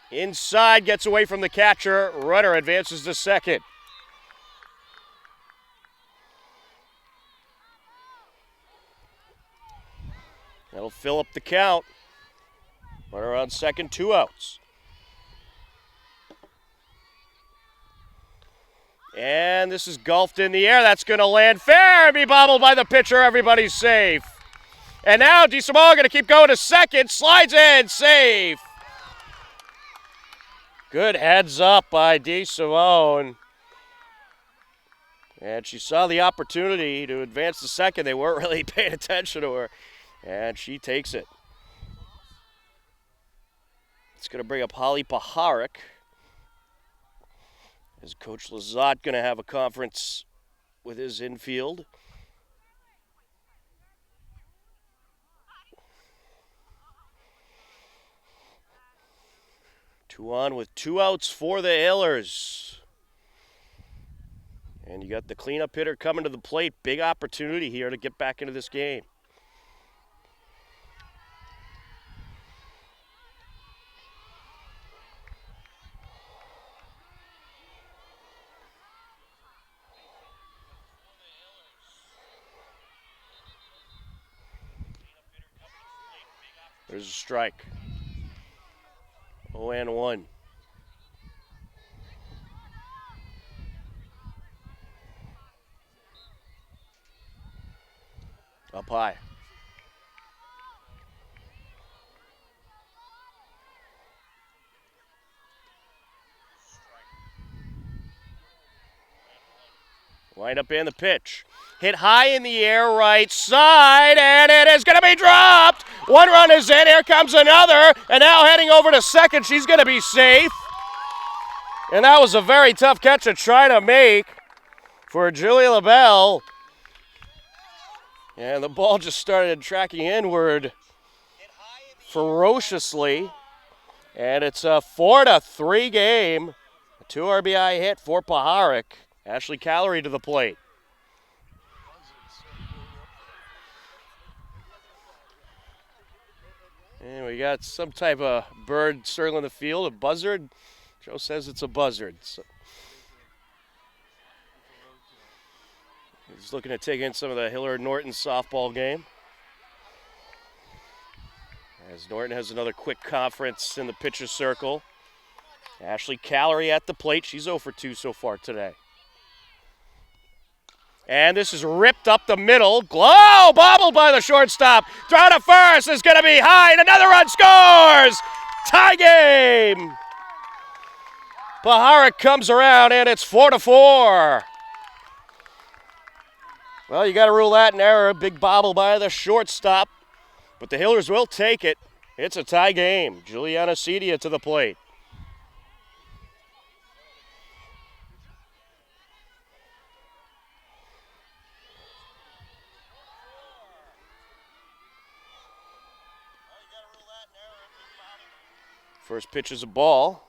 Inside, gets away from the catcher. Runner advances to second. That'll fill up the count. Runner on second, 2 outs. And this is golfed in the air. That's going to land fair and be bobbled by the pitcher. Everybody's safe. And now DeSimone going to keep going to second. Slides in, safe. Good heads up by DeSimone. And she saw the opportunity to advance to second. They weren't really paying attention to her. And she takes it. It's going to bring up Holly Paharic. Is Coach Lazat going to have a conference with his infield? Two on with 2 outs for the Hillers. And you got the cleanup hitter coming to the plate. Big opportunity here to get back into this game. There's a strike. 0-1. Up high. Wind up in the pitch. Hit high in the air, right side, and it is going to be dropped. 1 run is in. Here comes another. And now heading over to second. She's going to be safe. And that was a very tough catch to try to make for Julie LaBelle. And the ball just started tracking inward ferociously. And it's a 4-3 game. A 2 RBI hit for Paharic. Ashley Callery to the plate. And we got some type of bird circling the field, a buzzard. Joe says it's a buzzard. So he's looking to take in some of the Hillard-Norton softball game. As Norton has another quick conference in the pitcher's circle. Ashley Callery at the plate. She's 0 for 2 so far today. And this is ripped up the middle. Glow bobbled by the shortstop. Throw to first is going to be high, and another run scores. Tie game. Paharic comes around, and it's 4-4. Well, you got to rule that an error. Big bobble by the shortstop. But the Hillers will take it. It's a tie game. Juliana Cedia to the plate. First pitch is a ball.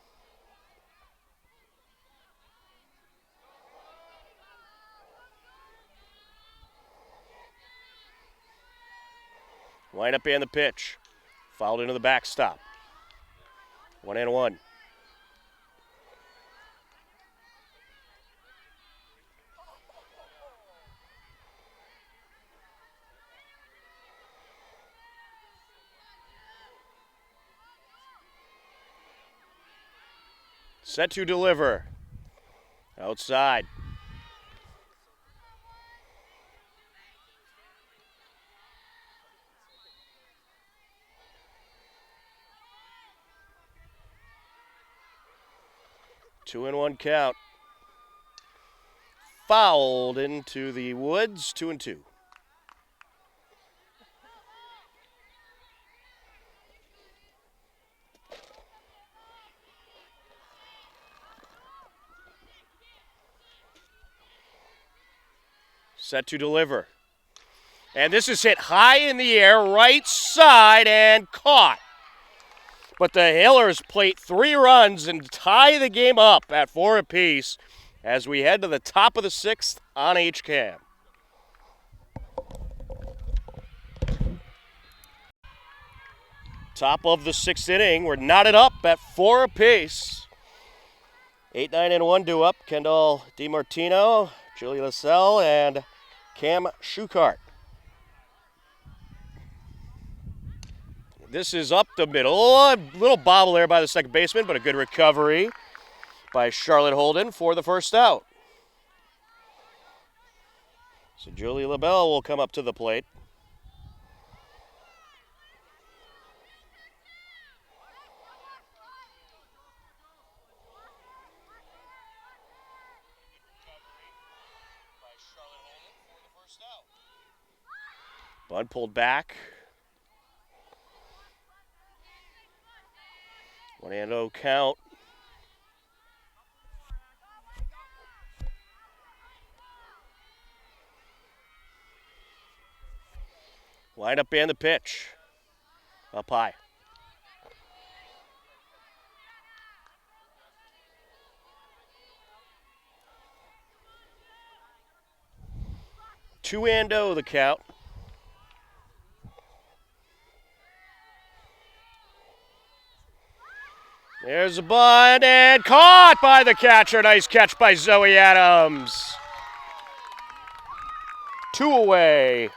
Line up and the pitch. Fouled into the backstop. 1-1. Set to deliver. Outside. Two and 1 count. Fouled into the woods. 2-2. Set to deliver. And this is hit high in the air, right side, and caught. But the Hillers plate 3 runs and tie the game up at 4 apiece as we head to the top of the 6th on HCAM. Top of the 6th inning, we're knotted up at 4 apiece. 8, 9, and 1 due up. Kendall DiMartino, Julie LaSalle, and Cam Schuchart. This is up the middle. A little bobble there by the second baseman, but a good recovery by Charlotte Holden for the first out. So Julie LaBelle will come up to the plate. Bunt pulled back. 1-0 count. Line up and the pitch. Up high. Two and oh the count. There's a bunt and caught by the catcher. Nice catch by Zoe Adams. 2 away.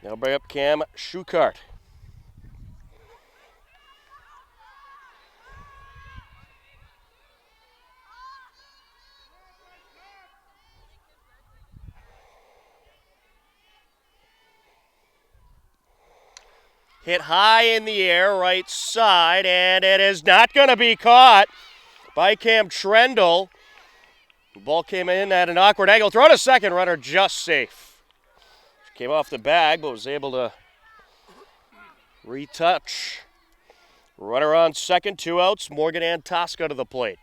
Now bring up Cam Schuchart. Hit high in the air, right side, and it is not going to be caught by Cam Trendle. The ball came in at an awkward angle. Throw to second, runner just safe. Came off the bag, but was able to retouch. Runner on second, 2 outs. Morgan Antosca to the plate.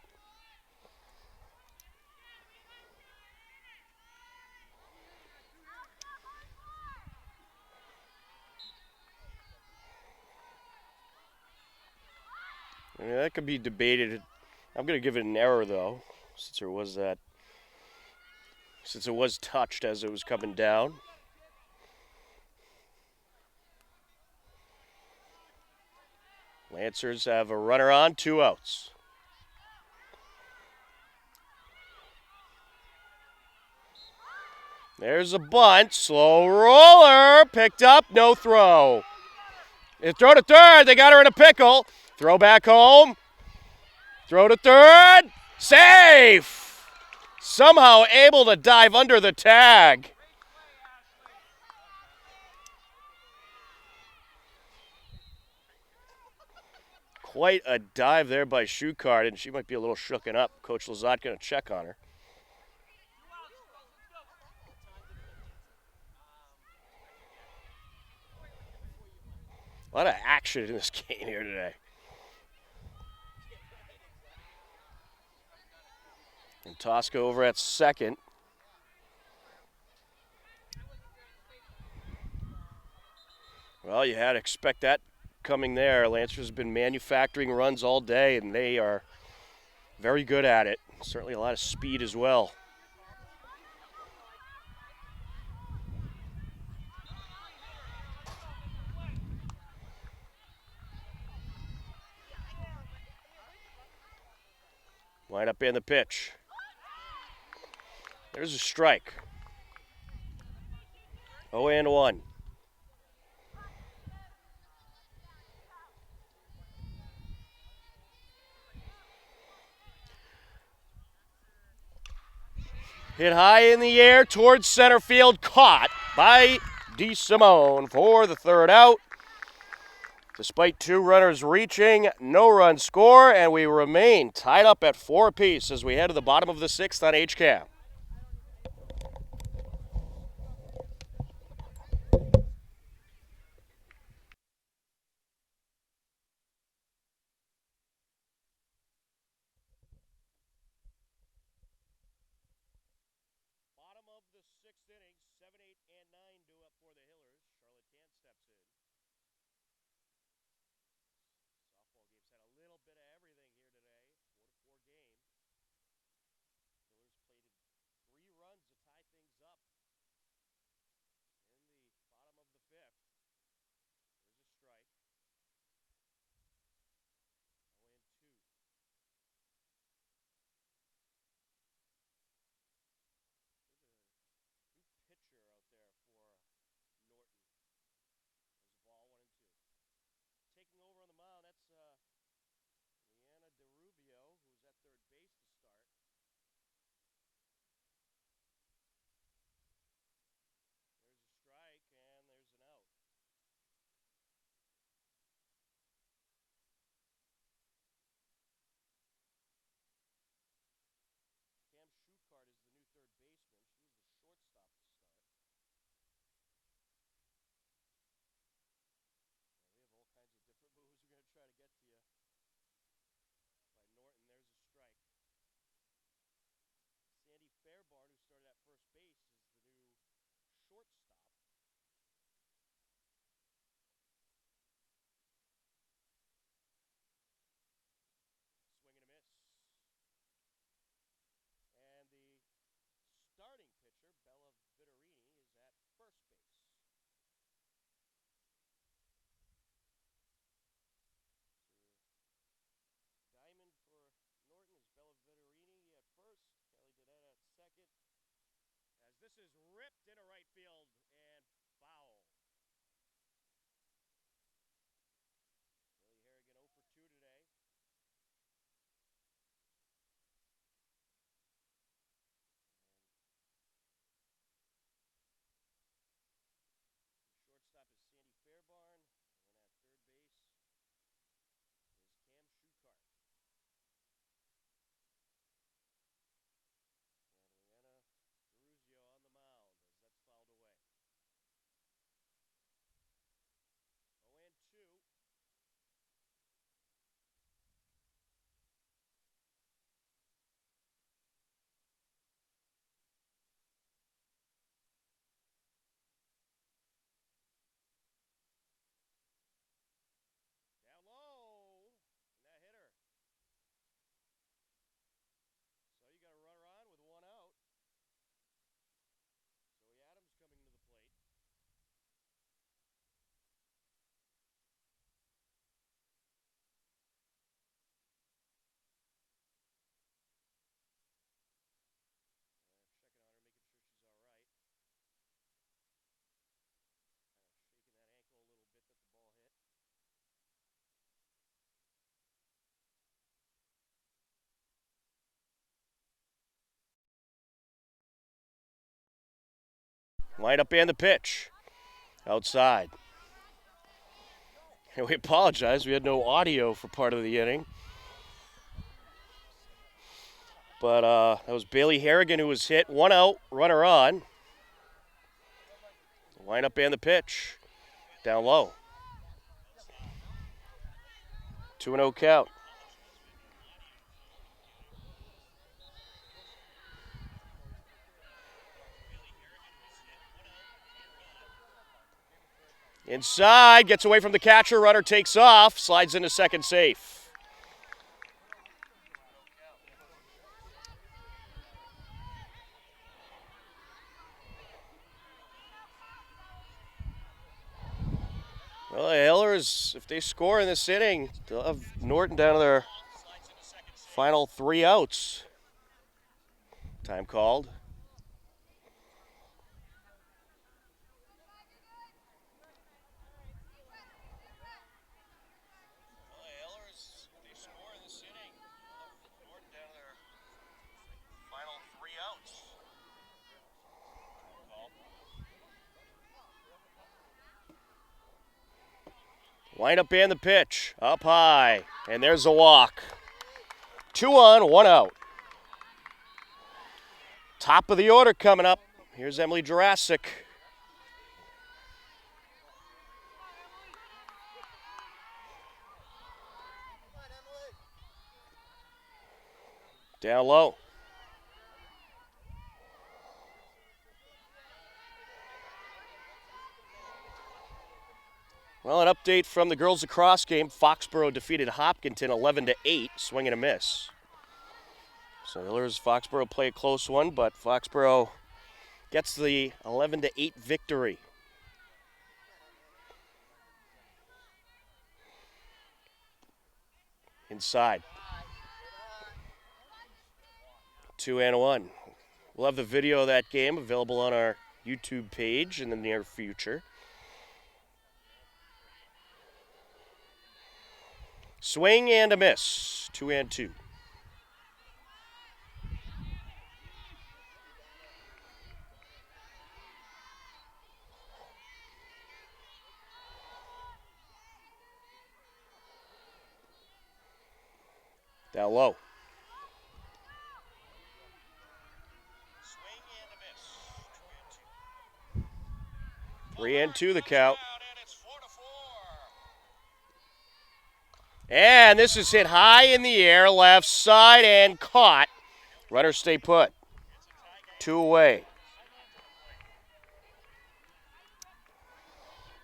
I mean, that could be debated. I'm going to give it an error, though, since it was touched as it was coming down. Lancers have a runner on, 2 outs. There's a bunt, slow roller, picked up, no throw. They throw to third, they got her in a pickle. Throw back home, throw to third, safe! Somehow able to dive under the tag. Quite a dive there by Schuchart, and she might be a little shooken up. Coach Lazat going to check on her. A lot of action in this game here today. And Tosca over at second. Well, you had to expect that coming there. Lancers have been manufacturing runs all day, and they are very good at it. Certainly a lot of speed as well. Line up in the pitch. There's a strike. 0-1. Hit high in the air towards center field, caught by DeSimone for the third out. Despite 2 runners reaching, no run score, and we remain tied up at 4 apiece as we head to the bottom of the 6th on HCAM. Bottom of the 6th inning, 7, 8, and 9 due up for the Hillers. Charlotte Tan steps in. Softball game's had a little bit of everything here today. 4-4 game. Hillers plated 3 runs to tie things up in the bottom of the 5th. There's a strike. 0-2. New pitcher out there for Norton. This is ripped into right field and foul. Billy Harrigan 0 for 2 today. The shortstop is Sandy Fairbarn, and at third base is Cam Schuchart. And Leanna Duruzio on the mound as that's fouled away. 0-2. Down low, and that hit her. So you got a runner on with 1 out. Zoe Adams coming to the plate. Checking on her, making sure she's all right. Kind of shaking that ankle a little bit that the ball hit. Line up and the pitch. Outside. And we apologize, we had no audio for part of the inning. But that was Bailey Harrigan who was hit. 1 out, runner on. Line up and the pitch. Down low. 2-0 count. Inside, gets away from the catcher, runner takes off, slides into second safe. Well, the Hillers, if they score in this inning, they'll have Norton down to their final 3 outs. Time called. Line up and the pitch, up high, and there's a walk. 2 on, 1 out. Top of the order coming up. Here's Emily Jurassic. Down low. Well, an update from the girls lacrosse game. Foxborough defeated Hopkinton 11-8, swing and a miss. So Hillers, Foxborough play a close one, but Foxborough gets the 11-8 victory. Inside. 2-1. We'll have the video of that game available on our YouTube page in the near future. Swing and a miss. 2-2. Down low. Swing and a miss. 3-2 the count. And this is hit high in the air, left side, and caught. Runners stay put. 2 away.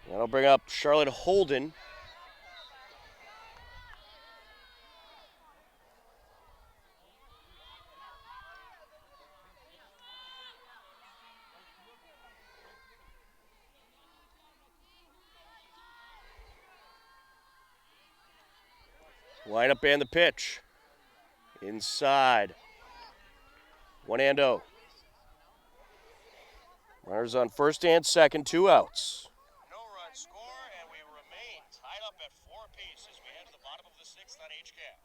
That'll bring up Charlotte Holden. Line up and the pitch. Inside. 1-0. Runners on first and second, 2 outs.
No run score, and we remain tied up at 4 apiece as we head to the bottom of the 6th on HCAP.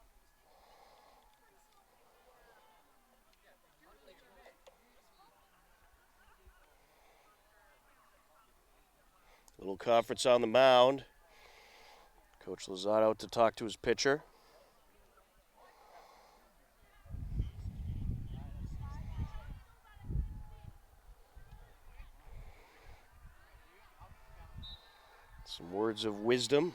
Little conference on the mound. Coach Lozado to talk to his pitcher. Some words of wisdom.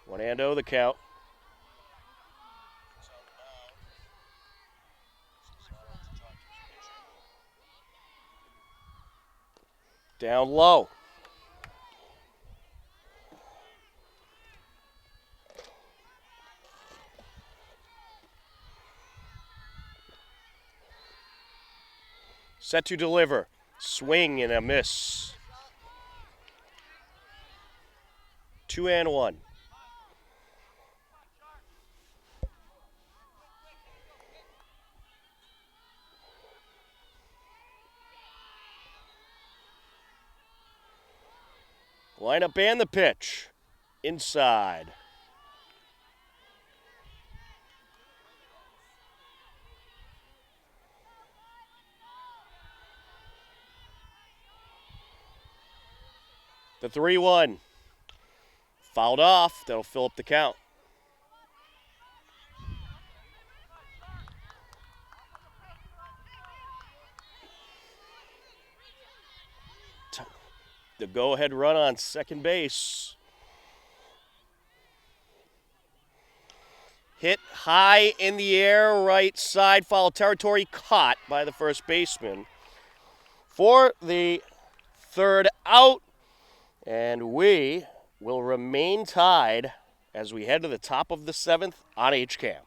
One and 0 the count. Down low. Set to deliver. Swing and a miss. 2 and 1. Lineup and the pitch. Inside. The 3-1. Fouled off. That'll fill up the count. The go-ahead run on second base. Hit high in the air, right side, foul territory, caught by the first baseman for the 3rd out. And we will remain tied as we head to the top of the 7th on HCAM.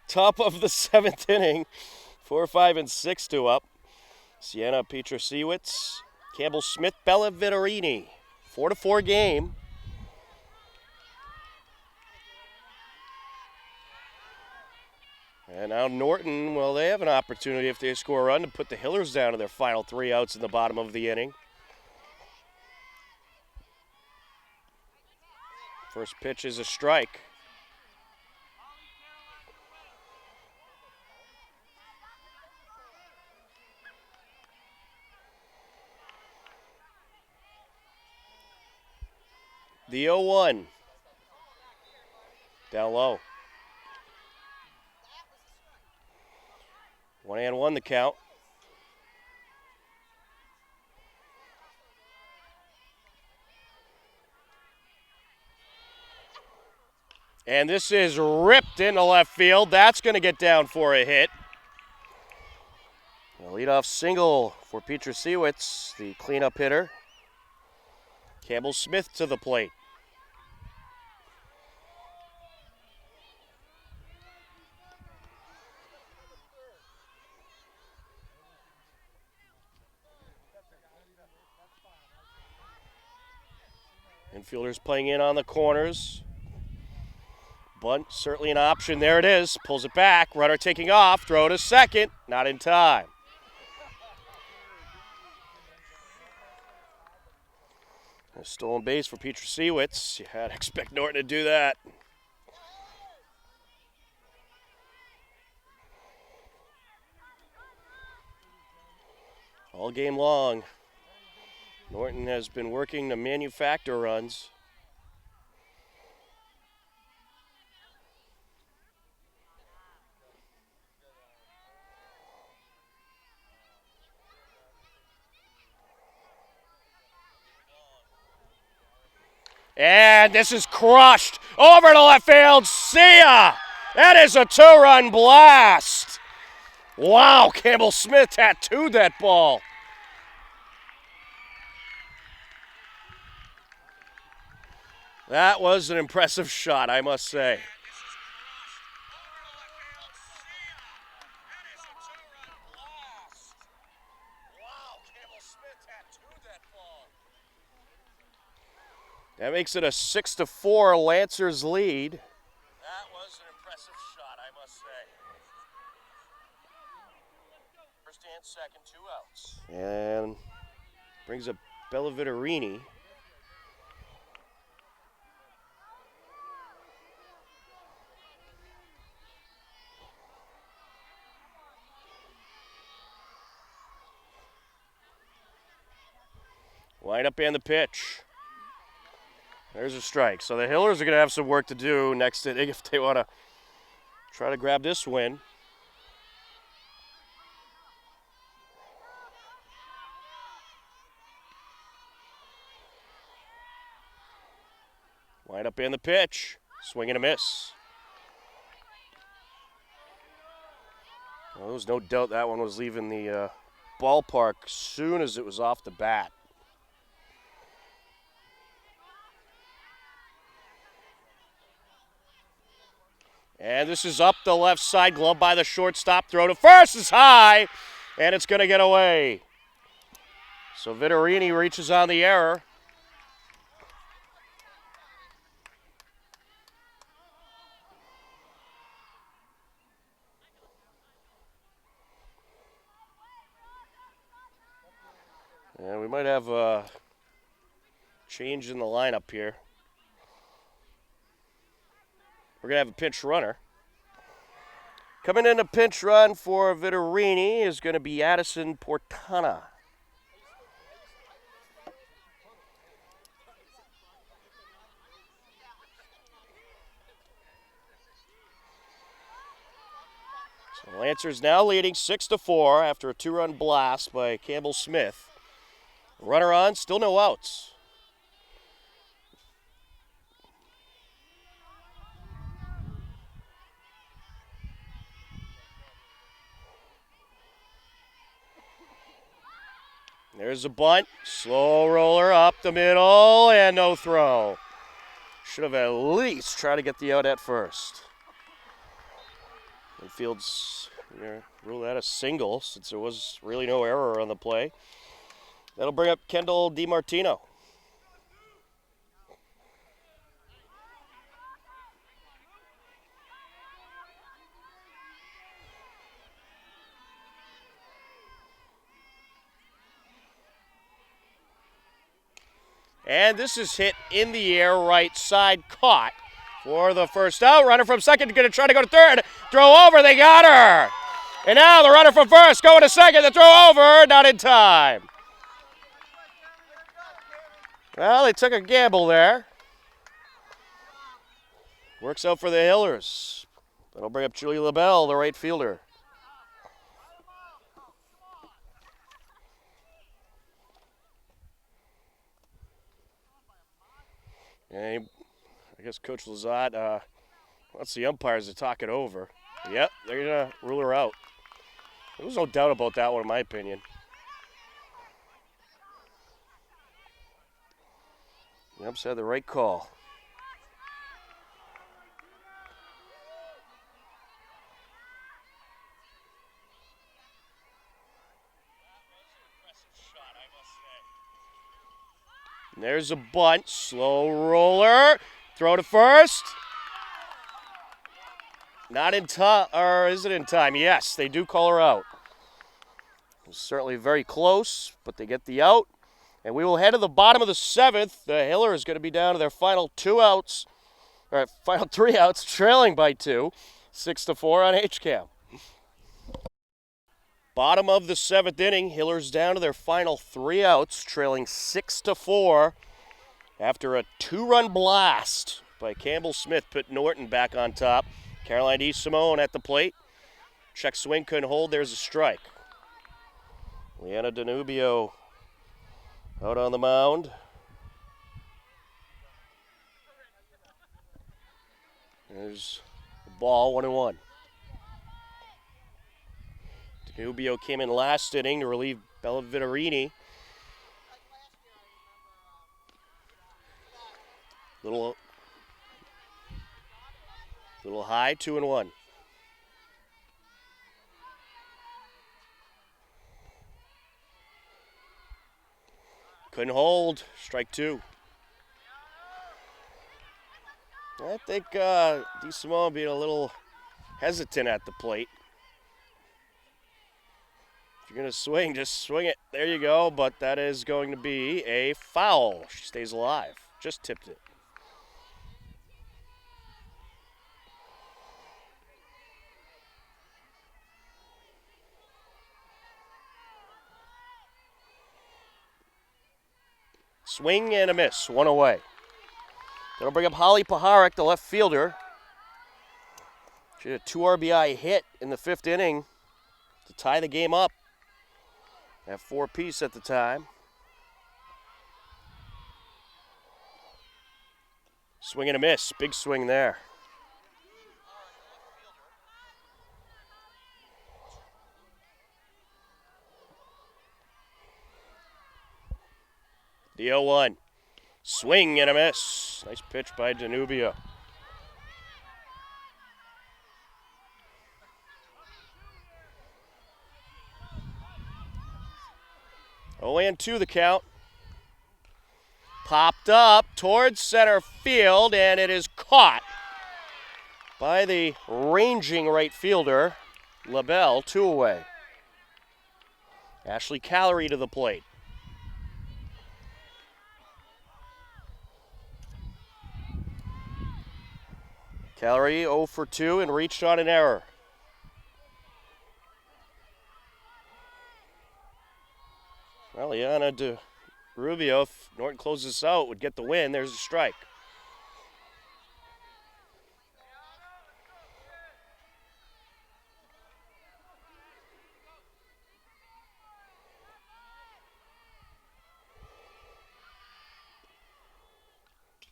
Top of the 7th inning, 4, 5, and 6 to up. Sienna, Petrosiewicz, Campbell Smith, Bella Vittorini. 4-4 game. And now Norton, well, they have an opportunity if they score a run to put the Hillers down to their final 3 outs in the bottom of the inning. First pitch is a strike. The 0-1. Down low. 1 and 1 the count. And this is ripped into left field. That's going to get down for a hit. A leadoff single for Petrosiewicz, the cleanup hitter. Campbell Smith to the plate. Infielders playing in on the corners. Bunt, certainly an option. There it is. Pulls it back. Runner taking off. Throw to second. Not in time. A stolen base for Petrosiewicz. You had to expect Norton to do that. All game long, Norton has been working to manufacture runs. And this is crushed over to left field. See ya! That is a 2-run blast. Wow, Campbell Smith tattooed that ball. That was an impressive shot, I must say. That makes it a 6-4 Lancers lead.
That was an impressive shot, I must say. First and second, 2 outs.
And brings up Bella Vitorini. Line up and the pitch. There's a strike. So the Hillers are going to have some work to do next inning if they want to try to grab this win. Line up and the pitch. Swing and a miss. Well, there was no doubt that one was leaving the ballpark soon as it was off the bat. And this is up the left side, glove by the shortstop. Throw to first is high, and it's going to get away. So Vitorini reaches on the error. And we might have a change in the lineup here. We're going to have a pinch runner. Coming in a pinch run for Vitorini is going to be Addison Portana. So Lancers now leading 6-4 after a 2-run blast by Campbell Smith. Runner on, still no outs. There's a bunt, slow roller up the middle, and no throw. Should have at least tried to get the out at first. Infield's ruled that a single since there was really no error on the play. That'll bring up Kendall DiMartino. And this is hit in the air, right side, caught for the first out. Runner from second going to try to go to third. Throw over, they got her. And now the runner from first going to second. The throw over, not in time. Well, they took a gamble there. Works out for the Hillers. That'll bring up Julie LaBelle, the right fielder. And I guess Coach Lazat wants the umpires to talk it over. Yep, they're going to rule her out. There was no doubt about that one, in my opinion. The umps had the right call. And there's a bunt, slow roller, throw to first. Not in time, or is it in time? Yes, they do call her out. It was certainly very close, but they get the out. And we will head to the bottom of the 7th. The Hiller is going to be down to their final 2 outs, or final 3 outs, trailing by 2, 6-4 on HCAM. Bottom of the 7th inning, Hillers down to their final 3 outs, trailing 6-4 after a 2-run blast by Campbell Smith put Norton back on top. Caroline DeSimone at the plate. Check swing, couldn't hold, there's a strike. Leanna Danubio out on the mound. There's the ball, 1-1. Danubio came in last inning to relieve Bella Vitorini. Little high, 2-1. Couldn't hold, strike 2. I think DeSimone being a little hesitant at the plate. If you're going to swing, just swing it. There you go, but that is going to be a foul. She stays alive. Just tipped it. Swing and a miss, one away. That'll bring up Holly Paharek, the left fielder. She had a 2 RBI hit in the 5th inning to tie the game up at 4 apiece at the time. Swing and a miss, big swing there. The 0-1. Swing and a miss. Nice pitch by Danubio. Oh, and 2 the count. Popped up towards center field, and it is caught by the ranging right fielder, LaBelle, 2 away. Ashley Callery to the plate. Callery 0 for 2 and reached on an error. Well, Liana DeRubio, if Norton closes this out, would get the win. There's a strike.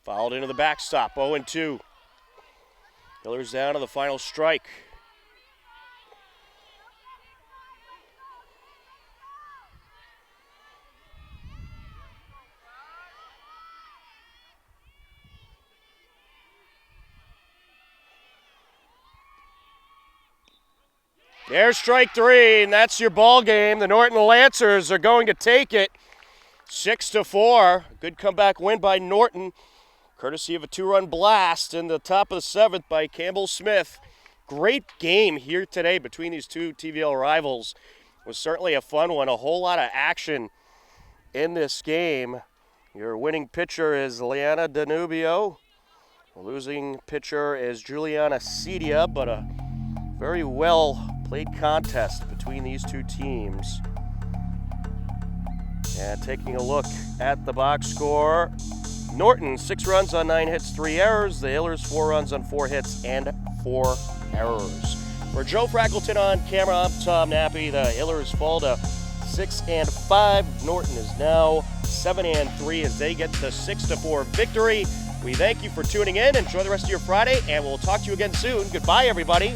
Fouled into the backstop, 0-2. Hiller's down to the final strike. There's strike 3, and that's your ball game. The Norton Lancers are going to take it 6-4. Good comeback win by Norton, courtesy of a 2-run blast in the top of the 7th by Campbell Smith. Great game here today between these two TVL rivals. It was certainly a fun one, a whole lot of action in this game. Your winning pitcher is Liana Danubio. The losing pitcher is Juliana Cedia, but a very well played contest between these two teams. And taking a look at the box score, Norton 6 runs on 9 hits, 3 errors. The Hillers 4 runs on 4 hits and 4 errors. For Joe Frackleton on camera, I'm Tom Nappy. The Hillers fall to 6-5. Norton is now 7-3 as they get the 6-4 victory. We thank you for tuning in. Enjoy the rest of your Friday, and we'll talk to you again soon. Goodbye, everybody.